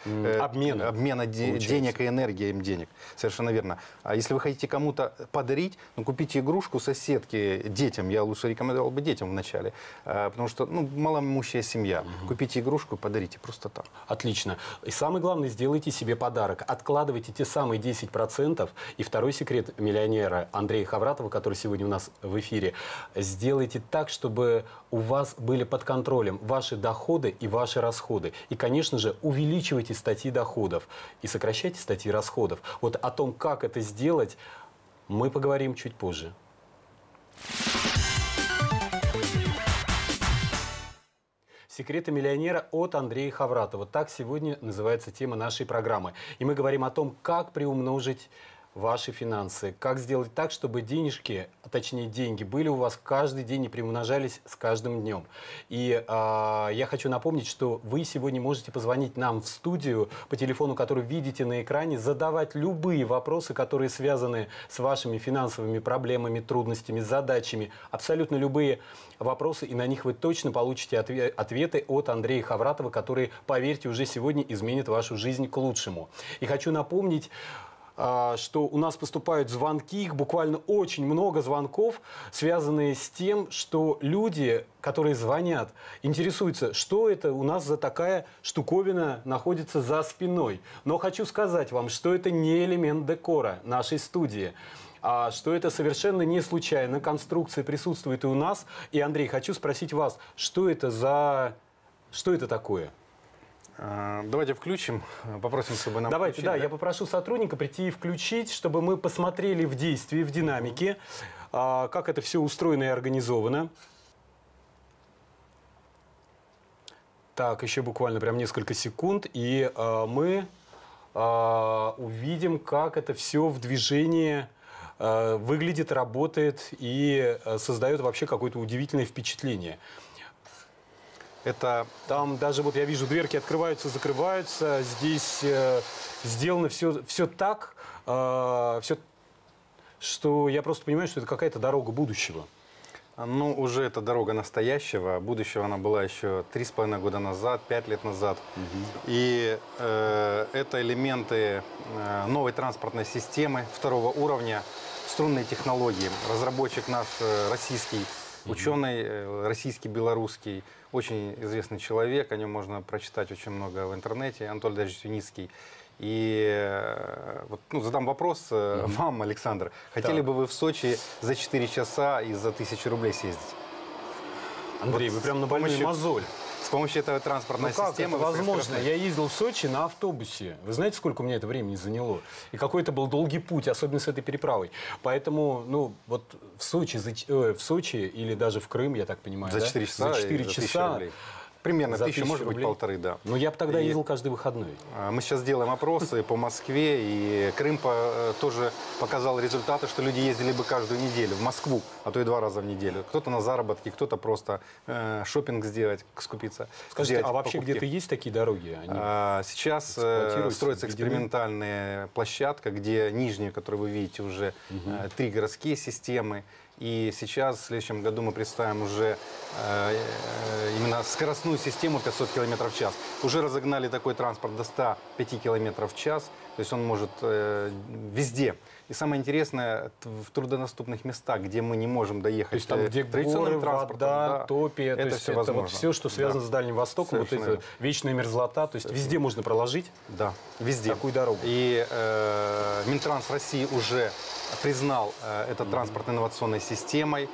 обмена денег и энергии им денег. Совершенно верно. А если вы хотите кому-то подарить, купите игрушку соседке, детям. Я лучше рекомендовал бы детям вначале. Потому что, малоимущая семья. Купите игрушку, подарите просто так. Отлично. И самое главное, сделайте себе подарок. Откладывайте те самые 10%. И второй секрет миллионера Андрея Хавратова, который сегодня у нас в эфире. Сделайте так, чтобы у вас были под контролем ваши доходы и ваши расходы. И, конечно же, увеличивайте статьи доходов и сокращайте статьи расходов. Вот о том, как это сделать, мы поговорим чуть позже. «Секреты миллионера» от Андрея Хавратова. Так сегодня называется тема нашей программы. И мы говорим о том, как приумножить ваши финансы? Как сделать так, чтобы денежки, а точнее деньги, были у вас каждый день и приумножались с каждым днем? И я хочу напомнить, что вы сегодня можете позвонить нам в студию по телефону, который видите на экране, задавать любые вопросы, которые связаны с вашими финансовыми проблемами, трудностями, задачами. Абсолютно любые вопросы, и на них вы точно получите ответы от Андрея Хавратова, которые, поверьте, уже сегодня изменят вашу жизнь к лучшему. И хочу напомнить, что у нас поступают звонки, их буквально очень много звонков, связанные с тем, что люди, которые звонят, интересуются, что это у нас за такая штуковина находится за спиной. Но хочу сказать вам, что это не элемент декора нашей студии, а что это совершенно не случайно. Конструкция присутствует и у нас. И, Андрей, хочу спросить вас, что это такое? Давайте включим, попросим, чтобы нам Давайте, включили, да, я попрошу сотрудника прийти и включить, чтобы мы посмотрели в действии, в динамике, как это все устроено и организовано. Так, еще буквально прям несколько секунд, и мы увидим, как это все в движении выглядит, работает и создает вообще какое-то удивительное впечатление. Там даже вот я вижу, дверки открываются, закрываются. Здесь сделано все так, что я просто понимаю, что это какая-то дорога будущего. Ну, уже это дорога настоящего. Будущего она была еще 3,5 года назад, 5 лет назад. И это элементы новой транспортной системы второго уровня, струнные технологии. Разработчик наш российский, ученый, российский, белорусский, очень известный человек, о нем можно прочитать очень много в интернете, Анатолий Давидович Юницкий. И вот, задам вопрос вам, Александр. Хотели бы вы в Сочи за 4 часа и за 1000 рублей съездить? Андрей, вы прям на больную мозоль. С помощью этого транспортной системы... Как это возможно? Я ездил в Сочи на автобусе. Вы знаете, сколько у меня это времени заняло? И какой это был долгий путь, особенно с этой переправой. Поэтому, вот в Сочи или даже в Крым, я так понимаю, за 4 часа, за 4 часа примерно 1000, может быть, 1500, да. Но я бы тогда ездил каждый выходной. Мы сейчас делаем опросы по Москве, и Крым тоже показал результаты, что люди ездили бы каждую неделю в Москву, а то и 2 раза в неделю. Кто-то на заработки, кто-то просто шопинг сделать, скупиться. Скажите, а вообще где-то есть такие дороги? Сейчас строится экспериментальная площадка, где нижние, которые вы видите, уже 3 городские системы. И сейчас, в следующем году, мы представим уже именно скоростную систему 500 км в час. Уже разогнали такой транспорт до 105 км в час. То есть он может везде. И самое интересное, в труднодоступных местах, где мы не можем доехать. То есть там, где горы, вода, топи, это все возможно. Вот все, что связано с Дальним Востоком, вот эта вечная мерзлота, то есть везде можно проложить везде такую дорогу. И Минтранс России уже признал этот транспорт инновационной системой.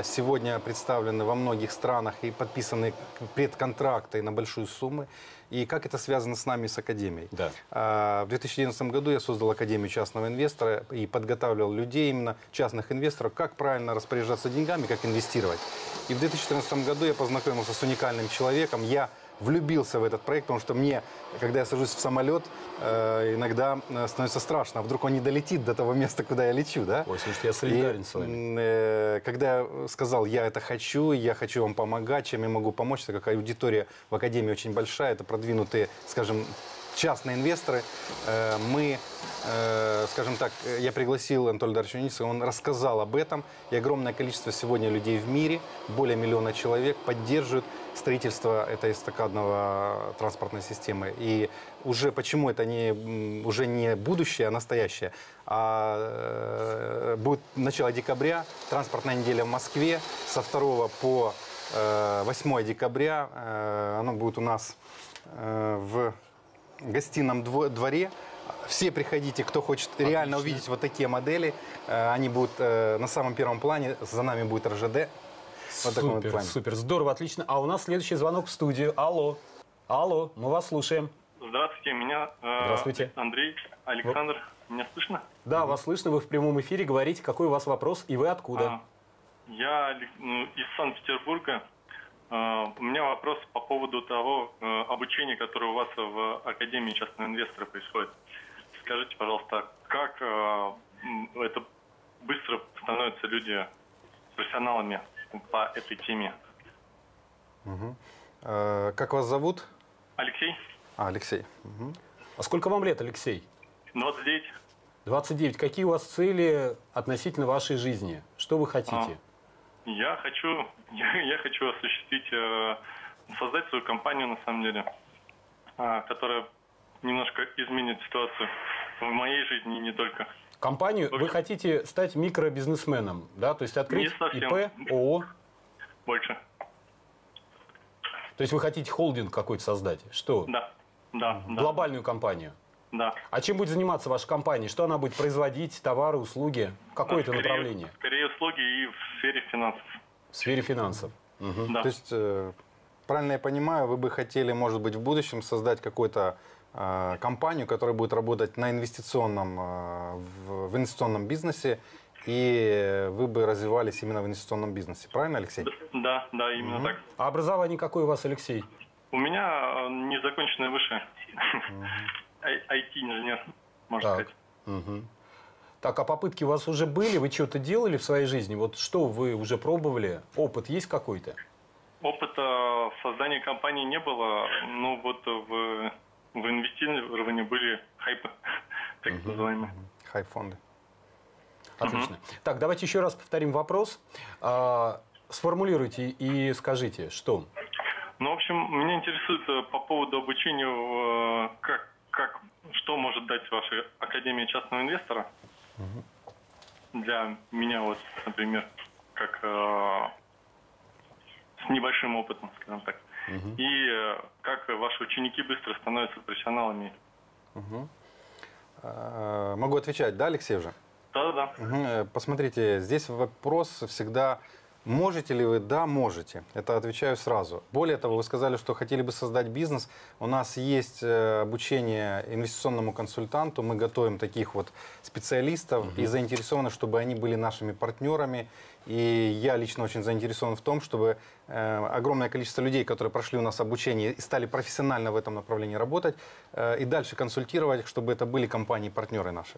Сегодня представлены во многих странах и подписаны предконтракты на большие суммы. И как это связано с нами, с Академией? Да. В 2011 году я создал Академию частного инвестора и подготавливал людей, именно частных инвесторов, как правильно распоряжаться деньгами, как инвестировать. И в 2014 году я познакомился с уникальным человеком. Я влюбился в этот проект, потому что мне, когда я сажусь в самолет, иногда становится страшно. А вдруг он не долетит до того места, куда я лечу, да? Ой, слушайте, я солидарен с вами. Когда я сказал, я это хочу, я хочу вам помогать, чем я могу помочь, так как аудитория в Академии очень большая, это продвинутые, скажем, частные инвесторы. Мы, скажем так, я пригласил Анатолия Даровича Юницкого, он рассказал об этом. И огромное количество сегодня людей в мире, более 1 миллиона человек, поддерживают строительство этой эстакадного транспортной системы. И уже почему это уже не будущее, а настоящее. Будет начало декабря, транспортная неделя в Москве. Со 2 по 8 декабря оно будет у нас в гостином дворе. Все приходите, кто хочет реально увидеть вот такие модели. Они будут на самом первом плане. За нами будет РЖД. Вот супер, супер, здорово, отлично. А у нас следующий звонок в студию. Алло, алло, мы вас слушаем. Здравствуйте, меня Здравствуйте. Андрей, Александр. Меня слышно? Да, вас слышно, вы в прямом эфире. Говорите, какой у вас вопрос и вы откуда? Я из Санкт-Петербурга. У меня вопрос по поводу того обучения, которое у вас в Академии частного инвестора происходит. скажите, пожалуйста, как это быстро становятся люди профессионалами по этой теме? Как вас зовут? Алексей, Алексей. А сколько вам лет, Алексей? 29. 29. Какие у вас цели относительно вашей жизни? Что вы хотите? Я хочу осуществить, создать свою компанию, на самом деле, которая немножко изменит ситуацию в моей жизни и не только. Компанию вы хотите стать микробизнесменом, да? То есть открыть Не совсем. ИП, ООО? Больше. То есть вы хотите холдинг какой-то создать? Что? Да. Глобальную компанию? Да. А чем будет заниматься ваша компания? Что она будет производить? Товары, услуги? Какое это направление? Скорее услуги и в сфере финансов. В сфере финансов. Да. То есть, правильно я понимаю, вы бы хотели, может быть, в будущем создать какую-то компанию, которая будет работать на в инвестиционном бизнесе, и вы бы развивались именно в инвестиционном бизнесе. Правильно, Алексей? Да, именно так. А образование какое у вас, Алексей? У меня незаконченное высшее. IT-инженер, можно сказать. Так, а попытки у вас уже были? Вы что-то делали в своей жизни? Вот что вы уже пробовали? Опыт есть какой-то? Опыта создания компании не было. Ну вот в инвестировании были хайпы, так называемые. Хайп-фонды. Отлично. Так, давайте еще раз повторим вопрос. Сформулируйте и скажите, что? Ну, в общем, меня интересует по поводу обучения, что может дать ваша Академия частного инвестора для меня, вот, например, как с небольшим опытом, скажем так. И как ваши ученики быстро становятся профессионалами. Могу отвечать, да, Алексей, уже? Да. Посмотрите, здесь вопрос всегда: можете ли вы? Да, можете. Это отвечаю сразу. Более того, вы сказали, что хотели бы создать бизнес. У нас есть обучение инвестиционному консультанту. Мы готовим таких вот специалистов и заинтересованы, чтобы они были нашими партнерами. И я лично очень заинтересован в том, чтобы огромное количество людей, которые прошли у нас обучение и стали профессионально в этом направлении работать, и дальше консультировать, чтобы это были компании-партнеры наши.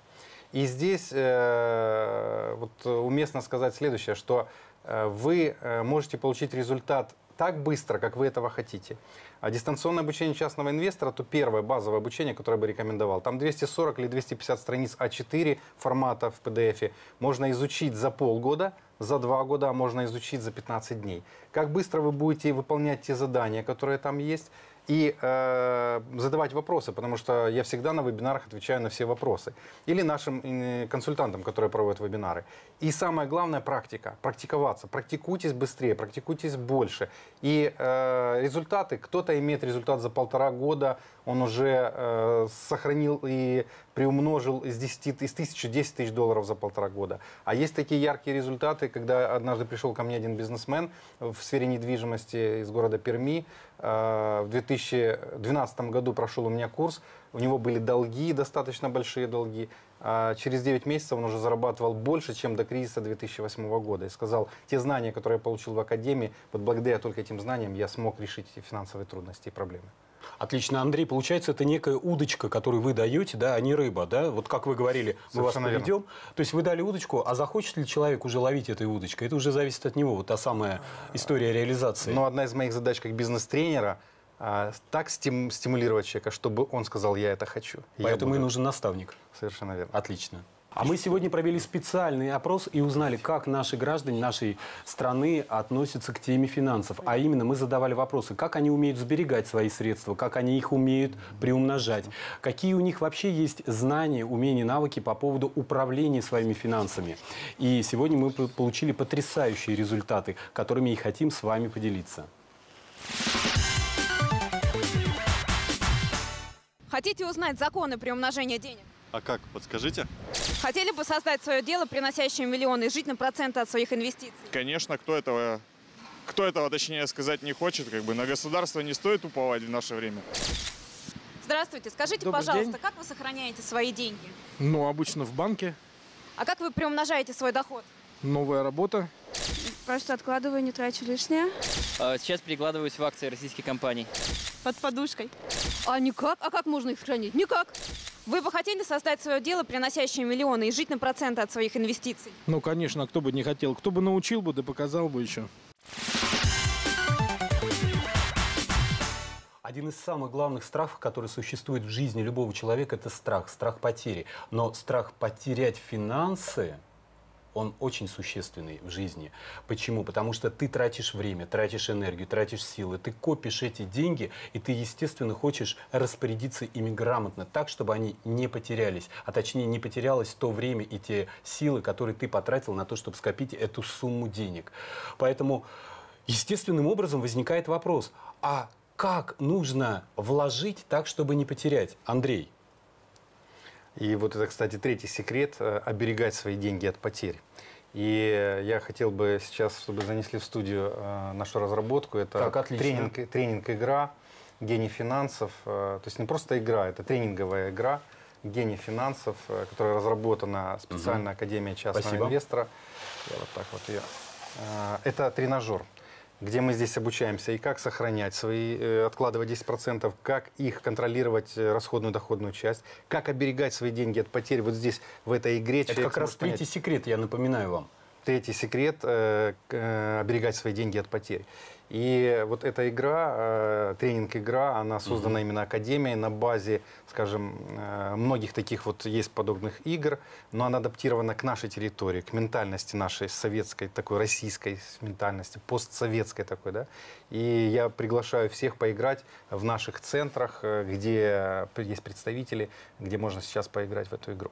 И здесь вот уместно сказать следующее, что вы можете получить результат так быстро, как вы этого хотите. А дистанционное обучение частного инвестора, то первое базовое обучение, которое я бы рекомендовал, там 240 или 250 страниц А4 формата в PDF, можно изучить за полгода, за 2 года, а можно изучить за 15 дней. Как быстро вы будете выполнять те задания, которые там есть, и задавать вопросы, потому что я всегда на вебинарах отвечаю на все вопросы. Или нашим консультантам, которые проводят вебинары. И самое главное — практика. Практиковаться. Практикуйтесь быстрее, практикуйтесь больше. И результаты, кто-то имеет результат за 1,5 года, он уже сохранил и приумножил из 1000 10 тысяч долларов за 1,5 года. А есть такие яркие результаты, когда однажды пришел ко мне один бизнесмен в сфере недвижимости из города Перми. В 2012 году прошел у меня курс, у него были долги, достаточно большие долги. Через 9 месяцев он уже зарабатывал больше, чем до кризиса 2008 года. И сказал: те знания, которые я получил в академии, вот благодаря только этим знаниям я смог решить эти финансовые трудности и проблемы. Отлично, Андрей, получается, это некая удочка, которую вы даете, да, а не рыба, да? Вот как вы говорили, мы вас поведем. То есть вы дали удочку, а захочет ли человек уже ловить этой удочкой? Это уже зависит от него, вот та самая история реализации. Но одна из моих задач как бизнес-тренера так стимулировать человека, чтобы он сказал: я это хочу. Поэтому и нужен наставник. Совершенно верно. Отлично. А мы сегодня провели специальный опрос и узнали, как наши граждане нашей страны относятся к теме финансов. А именно, мы задавали вопросы, как они умеют сберегать свои средства, как они их умеют приумножать, какие у них вообще есть знания, умения, навыки по поводу управления своими финансами. И сегодня мы получили потрясающие результаты, которыми и хотим с вами поделиться. Хотите узнать законы приумножения денег? А как? Подскажите. Хотели бы создать свое дело, приносящее миллионы, и жить на проценты от своих инвестиций? Конечно, кто этого, точнее сказать, не хочет. Как бы на государство не стоит уповать в наше время. Здравствуйте. Скажите, пожалуйста, как вы сохраняете свои деньги? Ну, обычно в банке. А как вы приумножаете свой доход? Новая работа. Просто откладываю, не трачу лишнее. Сейчас перекладываюсь в акции российских компаний. Под подушкой. А никак? А как можно их сохранить? Никак. Вы бы хотели создать свое дело, приносящее миллионы, и жить на проценты от своих инвестиций? Ну, конечно, кто бы не хотел. Кто бы научил бы, да показал бы еще. Один из самых главных страхов, который существует в жизни любого человека, это страх, страх потери. Но страх потерять финансы, он очень существенный в жизни. Почему? Потому что ты тратишь время, тратишь энергию, тратишь силы, ты копишь эти деньги, и ты, естественно, хочешь распорядиться ими грамотно, так, чтобы они не потерялись, а точнее не потерялось то время и те силы, которые ты потратил на то, чтобы скопить эту сумму денег. Поэтому естественным образом возникает вопрос, а как нужно вложить так, чтобы не потерять? Андрей. И вот это, кстати, третий секрет – оберегать свои деньги от потерь. И я хотел бы сейчас, чтобы занесли в студию нашу разработку. Это тренинг-игра «Гений финансов». То есть не просто игра, это тренинговая игра «Гений финансов», которая разработана специально Академией частного инвестора. Я вот так вот ее. Это тренажер, где мы здесь обучаемся и как сохранять свои, откладывать 10%, как их контролировать, расходную доходную часть, как оберегать свои деньги от потерь. Вот здесь, в этой игре... Это как раз третий секрет, я напоминаю вам. Третий секрет – оберегать свои деньги от потерь. И вот эта игра, тренинг-игра, она создана именно Академией на базе, скажем, многих таких вот есть подобных игр, но она адаптирована к нашей территории, к ментальности нашей советской, такой российской ментальности, постсоветской такой, да. И я приглашаю всех поиграть в наших центрах, где есть представители, где можно сейчас поиграть в эту игру.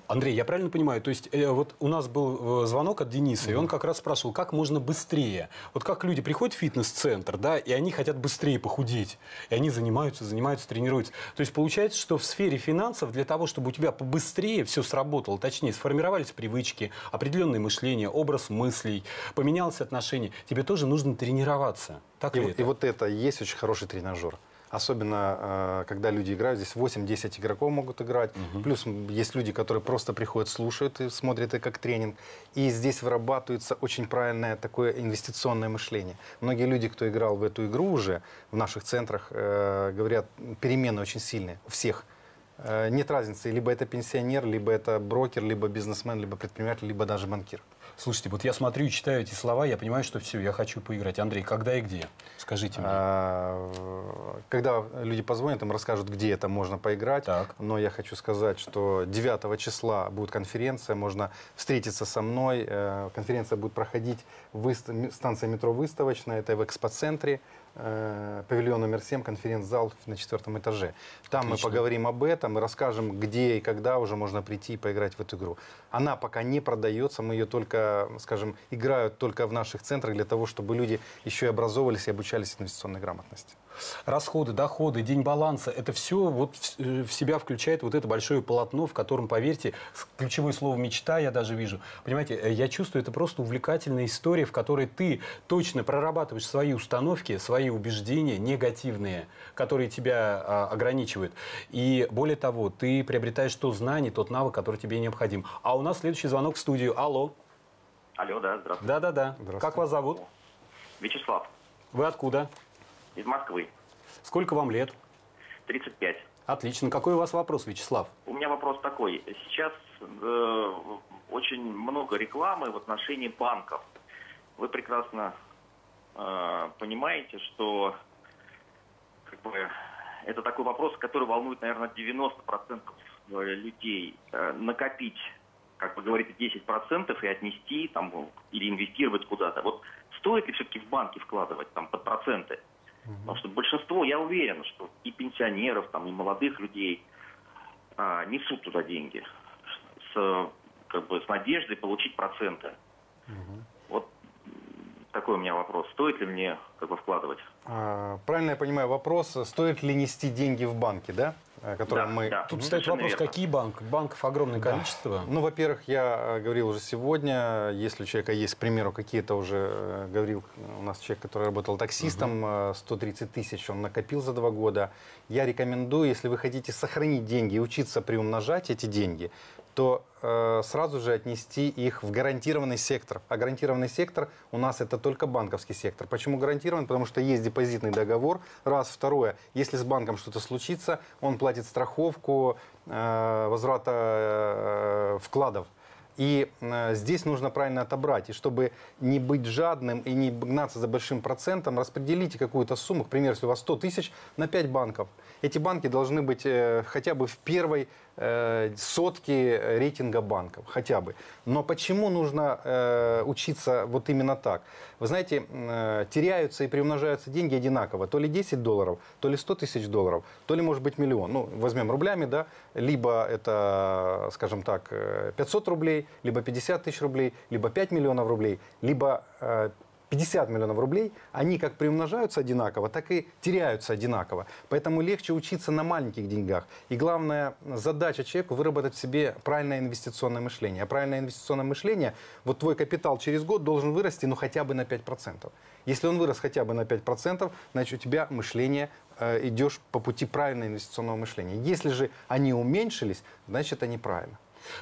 Андрей, я правильно понимаю, то есть вот у нас был звонок от Дениса, и он как раз спрашивал, как можно быстрее. Вот как люди приходят в фитнес-центр, да, и они хотят быстрее похудеть, и они занимаются, тренируются. То есть получается, что в сфере финансов для того, чтобы у тебя побыстрее все сработало, точнее, сформировались привычки, определенное мышление, образ мыслей, поменялось отношение, тебе тоже нужно тренироваться. Так ли это? И вот это и есть очень хороший тренажер. Особенно, когда люди играют, здесь 8-10 игроков могут играть. Плюс есть люди, которые просто приходят, слушают и смотрят это как тренинг. И здесь вырабатывается очень правильное такое инвестиционное мышление. Многие люди, кто играл в эту игру уже в наших центрах, говорят, перемены очень сильные у всех. Нет разницы, либо это пенсионер, либо это брокер, либо бизнесмен, либо предприниматель, либо даже банкир. Слушайте, вот я смотрю и читаю эти слова, я понимаю, что все, я хочу поиграть. Андрей, когда и где? Скажите мне. Когда люди позвонят, им расскажут, где это можно поиграть. Так. Но я хочу сказать, что 9 числа будет конференция, можно встретиться со мной. Конференция будет проходить в станции метро Выставочная, это в экспоцентре. Павильон номер 7, конференц-зал на 4 этаже. Там мы поговорим об этом и расскажем, где и когда уже можно прийти и поиграть в эту игру. Она пока не продается, мы ее только, скажем, играют только в наших центрах для того, чтобы люди еще и образовывались и обучались инвестиционной грамотности. Расходы, доходы, день баланса, это все вот в себя включает вот это большое полотно, в котором, поверьте, ключевое слово «мечта» я даже вижу. Понимаете, я чувствую, это просто увлекательная история, в которой ты точно прорабатываешь свои установки, свои убеждения негативные, которые тебя ограничивают. И более того, ты приобретаешь то знание, тот навык, который тебе необходим. А у нас следующий звонок в студию. Алло. Алло, да, здравствуйте. Да-да-да. Как вас зовут? Вячеслав. Вы откуда? Из Москвы. Сколько вам лет? 35. Отлично. Какой у вас вопрос, Вячеслав? У меня вопрос такой. Сейчас очень много рекламы в отношении банков. Вы прекрасно понимаете, что как бы, это такой вопрос, который волнует, наверное, 90% людей. Накопить, как вы говорите, 10% и отнести там, или инвестировать куда-то. Вот стоит ли все-таки в банки вкладывать там, под проценты? Потому что большинство, я уверен, что и пенсионеров, там, и молодых людей несут туда деньги с надеждой получить проценты. Вот такой у меня вопрос. Стоит ли мне вкладывать? Правильно я понимаю вопрос, стоит ли нести деньги в банки, да? Да. Тут стоит вопрос, верно. Какие банки? Банков огромное количество. Ну, во-первых, я говорил уже сегодня, если у человека есть, к примеру, какие-то уже, говорил у нас человек, который работал таксистом, 130 тысяч он накопил за 2 года. Я рекомендую, если вы хотите сохранить деньги и учиться приумножать эти деньги, то сразу же отнести их в гарантированный сектор. А гарантированный сектор у нас это только банковский сектор. Почему гарантирован? Потому что есть депозитный договор. Раз. Второе, если с банком что-то случится, он платит страховку возврата вкладов. И здесь нужно правильно отобрать. И чтобы не быть жадным и не гнаться за большим процентом, распределите какую-то сумму. К примеру, если у вас 100 тысяч на 5 банков. Эти банки должны быть хотя бы в первой сотке рейтинга банков. Хотя бы. Но почему нужно учиться вот именно так? Вы знаете, теряются и приумножаются деньги одинаково. То ли $10, то ли 100 тысяч долларов, то ли, может быть, миллион. Ну, возьмем рублями, да? Либо это, скажем так, 500 рублей, либо 50 тысяч рублей, либо 5 миллионов рублей, либо 50 миллионов рублей, они как приумножаются одинаково, так и теряются одинаково. Поэтому легче учиться на маленьких деньгах. И главная задача человеку выработать в себе правильное инвестиционное мышление. А правильное инвестиционное мышление, вот твой капитал через год должен вырасти, ну, хотя бы на 5%. Если он вырос хотя бы на 5%, значит, у тебя мышление, идешь по пути правильного инвестиционного мышления. Если же они уменьшились, значит, это неправильно.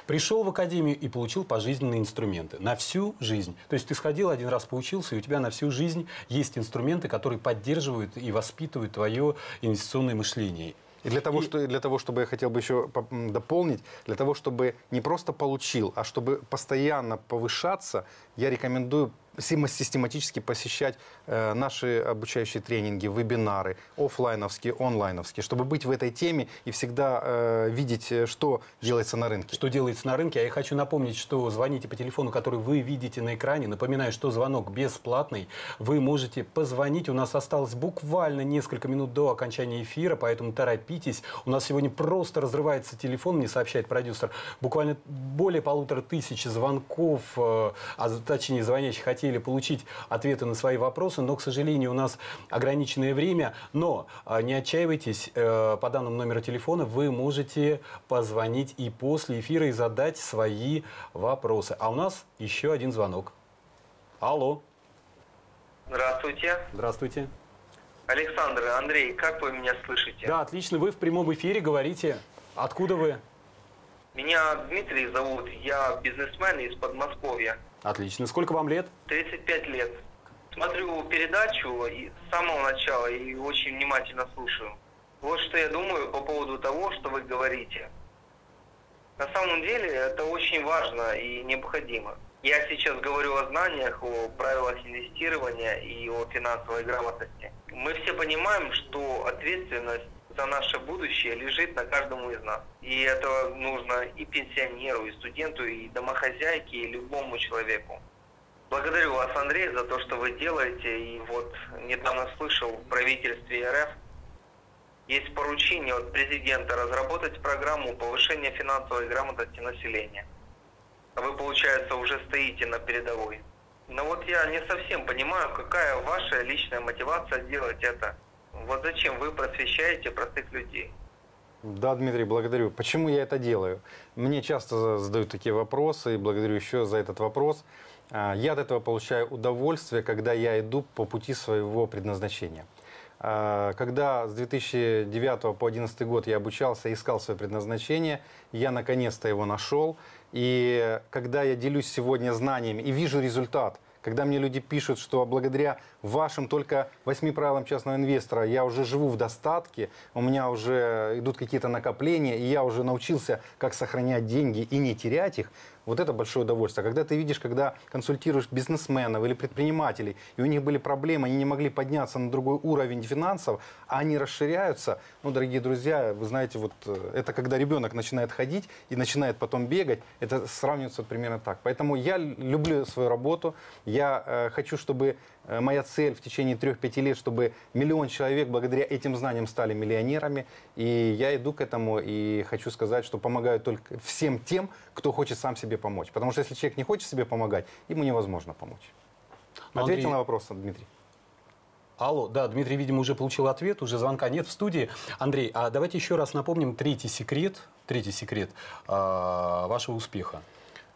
Пришел в академию и получил пожизненные инструменты на всю жизнь. То есть ты сходил один раз, поучился, и у тебя на всю жизнь есть инструменты, которые поддерживают и воспитывают твое инвестиционное мышление. И для того, чтобы я хотел бы еще дополнить, для того, чтобы не просто получил, а чтобы постоянно повышаться, я рекомендую систематически посещать наши обучающие тренинги, вебинары, офлайновские, онлайновские, чтобы быть в этой теме и всегда видеть, что делается на рынке. Что делается на рынке. А я хочу напомнить, что звоните по телефону, который вы видите на экране. Напоминаю, что звонок бесплатный. Вы можете позвонить. У нас осталось буквально несколько минут до окончания эфира, поэтому торопитесь. У нас сегодня просто разрывается телефон, мне сообщает продюсер. Буквально более 1500 звонков, а точнее звонящих хотели получить ответы на свои вопросы, но, к сожалению, у нас ограниченное время. Но не отчаивайтесь, по данному номеру телефона вы можете позвонить и после эфира и задать свои вопросы. А у нас еще один звонок. Алло. Здравствуйте. Здравствуйте. Александр, Андрей, как вы меня слышите? Да, отлично. Вы в прямом эфире говорите. Откуда вы? Меня Дмитрий зовут. Я бизнесмен из Подмосковья. Отлично. Сколько вам лет? 35 лет. Смотрю передачу с самого начала и очень внимательно слушаю. Вот что я думаю по поводу того, что вы говорите. На самом деле это очень важно и необходимо. Я сейчас говорю о знаниях, о правилах инвестирования и о финансовой грамотности. Мы все понимаем, что ответственность за наше будущее лежит на каждом из нас. И это нужно и пенсионеру, и студенту, и домохозяйке, и любому человеку. Благодарю вас, Андрей, за то, что вы делаете. И вот недавно слышал в правительстве РФ есть поручение от президента разработать программу повышения финансовой грамотности населения. А вы, получается, уже стоите на передовой. Но вот я не совсем понимаю, какая ваша личная мотивация делать это. Вот зачем вы просвещаете простых людей? Да, Дмитрий, благодарю. Почему я это делаю? Мне часто задают такие вопросы, и благодарю еще за этот вопрос. Я от этого получаю удовольствие, когда я иду по пути своего предназначения. Когда с 2009 по 2011 год я обучался, искал свое предназначение, я наконец-то его нашел. И когда я делюсь сегодня знаниями и вижу результат, когда мне люди пишут, что благодаря вашим только 8 правилам частного инвестора я уже живу в достатке, у меня уже идут какие-то накопления, и я уже научился, как сохранять деньги и не терять их, вот это большое удовольствие. Когда ты видишь, когда консультируешь бизнесменов или предпринимателей, и у них были проблемы, они не могли подняться на другой уровень финансов, а они расширяются, ну, дорогие друзья, вы знаете, вот это когда ребенок начинает ходить и начинает потом бегать, это сравнивается примерно так. Поэтому я люблю свою работу, я хочу, чтобы моя цель в течение 3-5 лет, чтобы 1 миллион человек благодаря этим знаниям стали миллионерами. И я иду к этому и хочу сказать, что помогаю только всем тем, кто хочет сам себе помочь. Потому что если человек не хочет себе помогать, ему невозможно помочь. Ответил на вопрос, Дмитрий? Алло, да, Дмитрий, видимо, уже получил ответ, уже звонка нет в студии. Андрей, а давайте еще раз напомним третий секрет вашего успеха.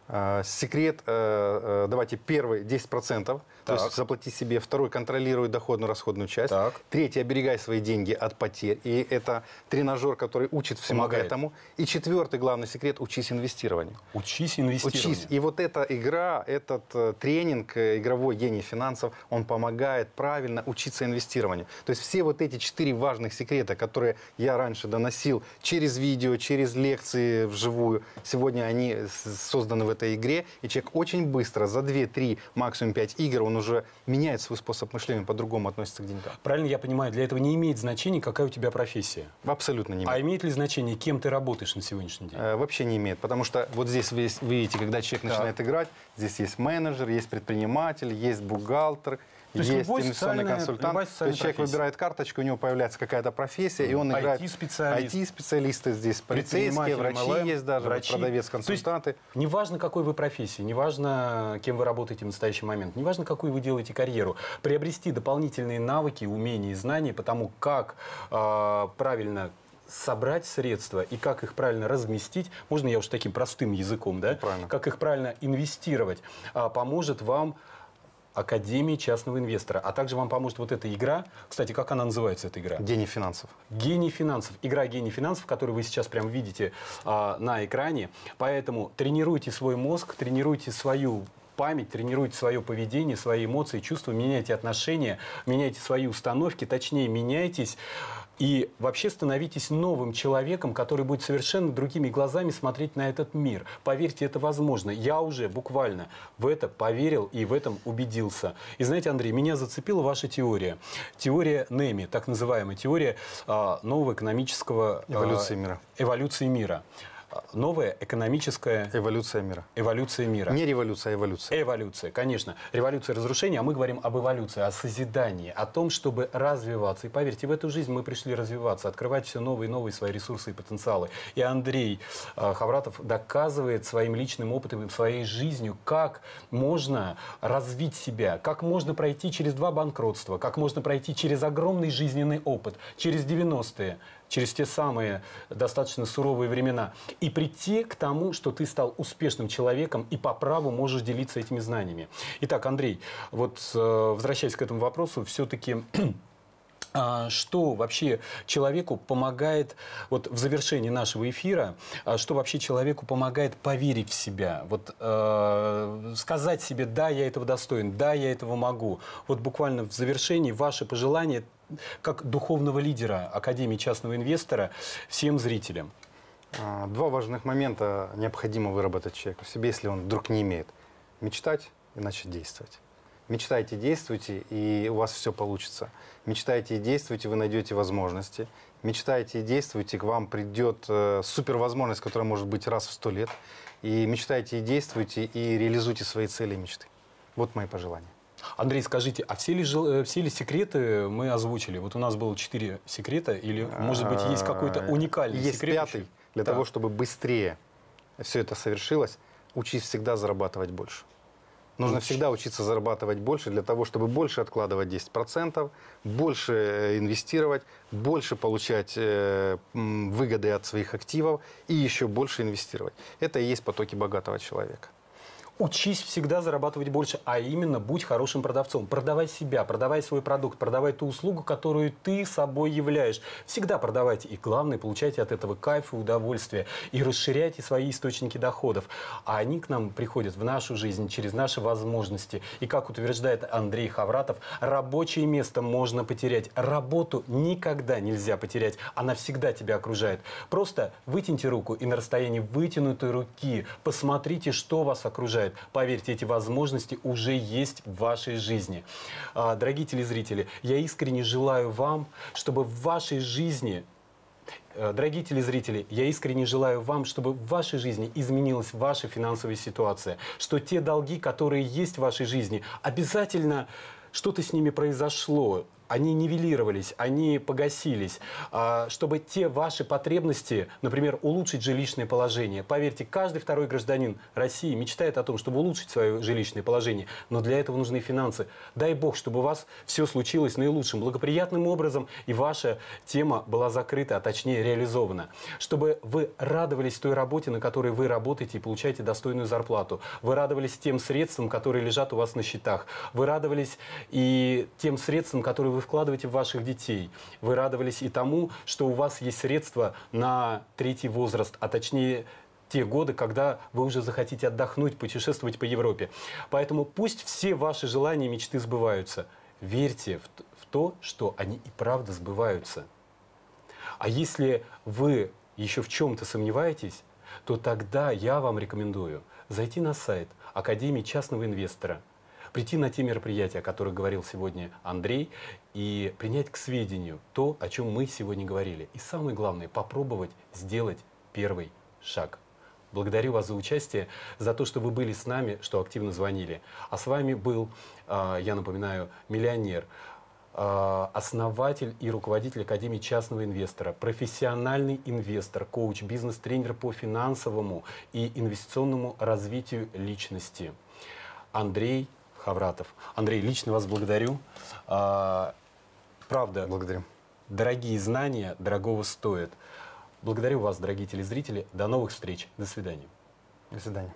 Секрет, давайте, первый 10%, то есть заплати себе, второй контролируй доходную-расходную часть, третий оберегай свои деньги от потерь, и это тренажер, который учит всему этому, и четвертый главный секрет — учись инвестированию. Учись инвестированию. Учись. И вот эта игра, этот тренинг, игровой гений финансов, он помогает правильно учиться инвестированию. То есть все вот эти 4 важных секрета, которые я раньше доносил через видео, через лекции вживую, сегодня они созданы в этой игре, и человек очень быстро, за 2-3, максимум 5 игр, он уже меняет свой способ мышления, по-другому относится к деньгам. Правильно я понимаю, для этого не имеет значения, какая у тебя профессия? Абсолютно не имеет. А имеет ли значение, кем ты работаешь на сегодняшний день? Вообще не имеет, потому что вот здесь вы видите, когда человек начинает играть, здесь есть менеджер, есть предприниматель, есть бухгалтер, есть инвестиционный консультант. То есть человек выбирает карточку, у него появляется какая-то профессия, и он играет. IT-специалисты здесь, полицейские, врачи есть даже, продавец-консультанты. Неважно, какой вы профессии, неважно, кем вы работаете в настоящий момент, неважно, какую вы делаете карьеру, приобрести дополнительные навыки, умения и знания по тому, как правильно собрать средства и как их правильно разместить, можно я уж таким простым языком, да? Как их правильно инвестировать, поможет вам Академии частного инвестора. А также вам поможет вот эта игра. Кстати, как она называется, эта игра? Гений финансов. Гений финансов. Игра «Гений финансов», которую вы сейчас прям видите на экране. Поэтому тренируйте свой мозг, тренируйте свою память, тренируйте свое поведение, свои эмоции, чувства, меняйте отношения, меняйте свои установки, точнее, меняйтесь. И вообще становитесь новым человеком, который будет совершенно другими глазами смотреть на этот мир. Поверьте, это возможно. Я уже буквально в это поверил и в этом убедился. И знаете, Андрей, меня зацепила ваша теория. Теория НЭМИ, так называемая теория нового экономического... Эволюции мира. Новая экономическая... Эволюция мира. Эволюция мира. Не революция, а эволюция. Эволюция, конечно. Революция разрушения, а мы говорим об эволюции, о созидании, о том, чтобы развиваться. И поверьте, в эту жизнь мы пришли развиваться, открывать все новые и новые свои ресурсы и потенциалы. И Андрей Хавратов доказывает своим личным опытом, своей жизнью, как можно развить себя, как можно пройти через 2 банкротства, как можно пройти через огромный жизненный опыт, через 90-е, через те самые достаточно суровые времена, и прийти к тому, что ты стал успешным человеком и по праву можешь делиться этими знаниями. Итак, Андрей, вот возвращаясь к этому вопросу, все-таки что вообще человеку помогает, вот в завершении нашего эфира, что вообще человеку помогает поверить в себя, вот сказать себе: да, я этого достоин, да, я этого могу. Вот буквально в завершении ваше пожелание как духовного лидера Академии частного инвестора всем зрителям. 2 важных момента необходимо выработать человеку в себе, если он вдруг не имеет. Мечтать и начать действовать. Мечтайте, действуйте, и у вас все получится. Мечтайте и действуйте, вы найдете возможности. Мечтайте и действуйте, к вам придет супервозможность, которая может быть раз в 100 лет. И мечтайте и действуйте, и реализуйте свои цели и мечты. Вот мои пожелания. Андрей, скажите, а все ли секреты мы озвучили? Вот у нас было 4 секрета, или, может быть, есть какой-то уникальный секрет? Есть 5-й. Для того, чтобы быстрее все это совершилось, учись всегда зарабатывать больше. Нужно всегда учиться зарабатывать больше, для того, чтобы больше откладывать 10%, больше инвестировать, больше получать выгоды от своих активов и еще больше инвестировать. Это и есть потоки богатого человека. Учись всегда зарабатывать больше, а именно будь хорошим продавцом. Продавай себя, продавай свой продукт, продавай ту услугу, которую ты собой являешь. Всегда продавайте. И главное, получайте от этого кайф и удовольствие. И расширяйте свои источники доходов. А они к нам приходят в нашу жизнь через наши возможности. И как утверждает Андрей Хавратов, рабочее место можно потерять. Работу никогда нельзя потерять. Она всегда тебя окружает. Просто вытяните руку и на расстоянии вытянутой руки посмотрите, что вас окружает. Поверьте, эти возможности уже есть в вашей жизни. Дорогие телезрители, я искренне желаю вам, чтобы в вашей жизни... Дорогие телезрители, я искренне желаю вам, чтобы в вашей жизни изменилась ваша финансовая ситуация. Что те долги, которые есть в вашей жизни, обязательно что-то с ними произошло. они нивелировались, они погасились, чтобы те ваши потребности, например, улучшить жилищное положение. Поверьте, каждый второй гражданин России мечтает о том, чтобы улучшить свое жилищное положение, но для этого нужны финансы. Дай Бог, чтобы у вас все случилось наилучшим, благоприятным образом, и ваша тема была закрыта, а точнее реализована. Чтобы вы радовались той работе, на которой вы работаете и получаете достойную зарплату. Вы радовались тем средствам, которые лежат у вас на счетах. Вы радовались и тем средствам, которые вы вкладываете в ваших детей. Вы радовались и тому, что у вас есть средства на третий возраст, а точнее те годы, когда вы уже захотите отдохнуть, путешествовать по Европе. Поэтому пусть все ваши желания и мечты сбываются. Верьте в то, что они и правда сбываются. А если вы еще в чем-то сомневаетесь, то тогда я вам рекомендую зайти на сайт Академии частного инвестора, прийти на те мероприятия, о которых говорил сегодня Андрей, и принять к сведению то, о чем мы сегодня говорили. И самое главное, попробовать сделать первый шаг. Благодарю вас за участие, за то, что вы были с нами, что активно звонили. А с вами был, я напоминаю, миллионер, основатель и руководитель Академии частного инвестора, профессиональный инвестор, коуч, бизнес-тренер по финансовому и инвестиционному развитию личности Андрей Хавратов. Андрей, лично вас благодарю. Правда, благодарю. Дорогие знания дорогого стоят. Благодарю вас, дорогие телезрители. До новых встреч. До свидания. До свидания.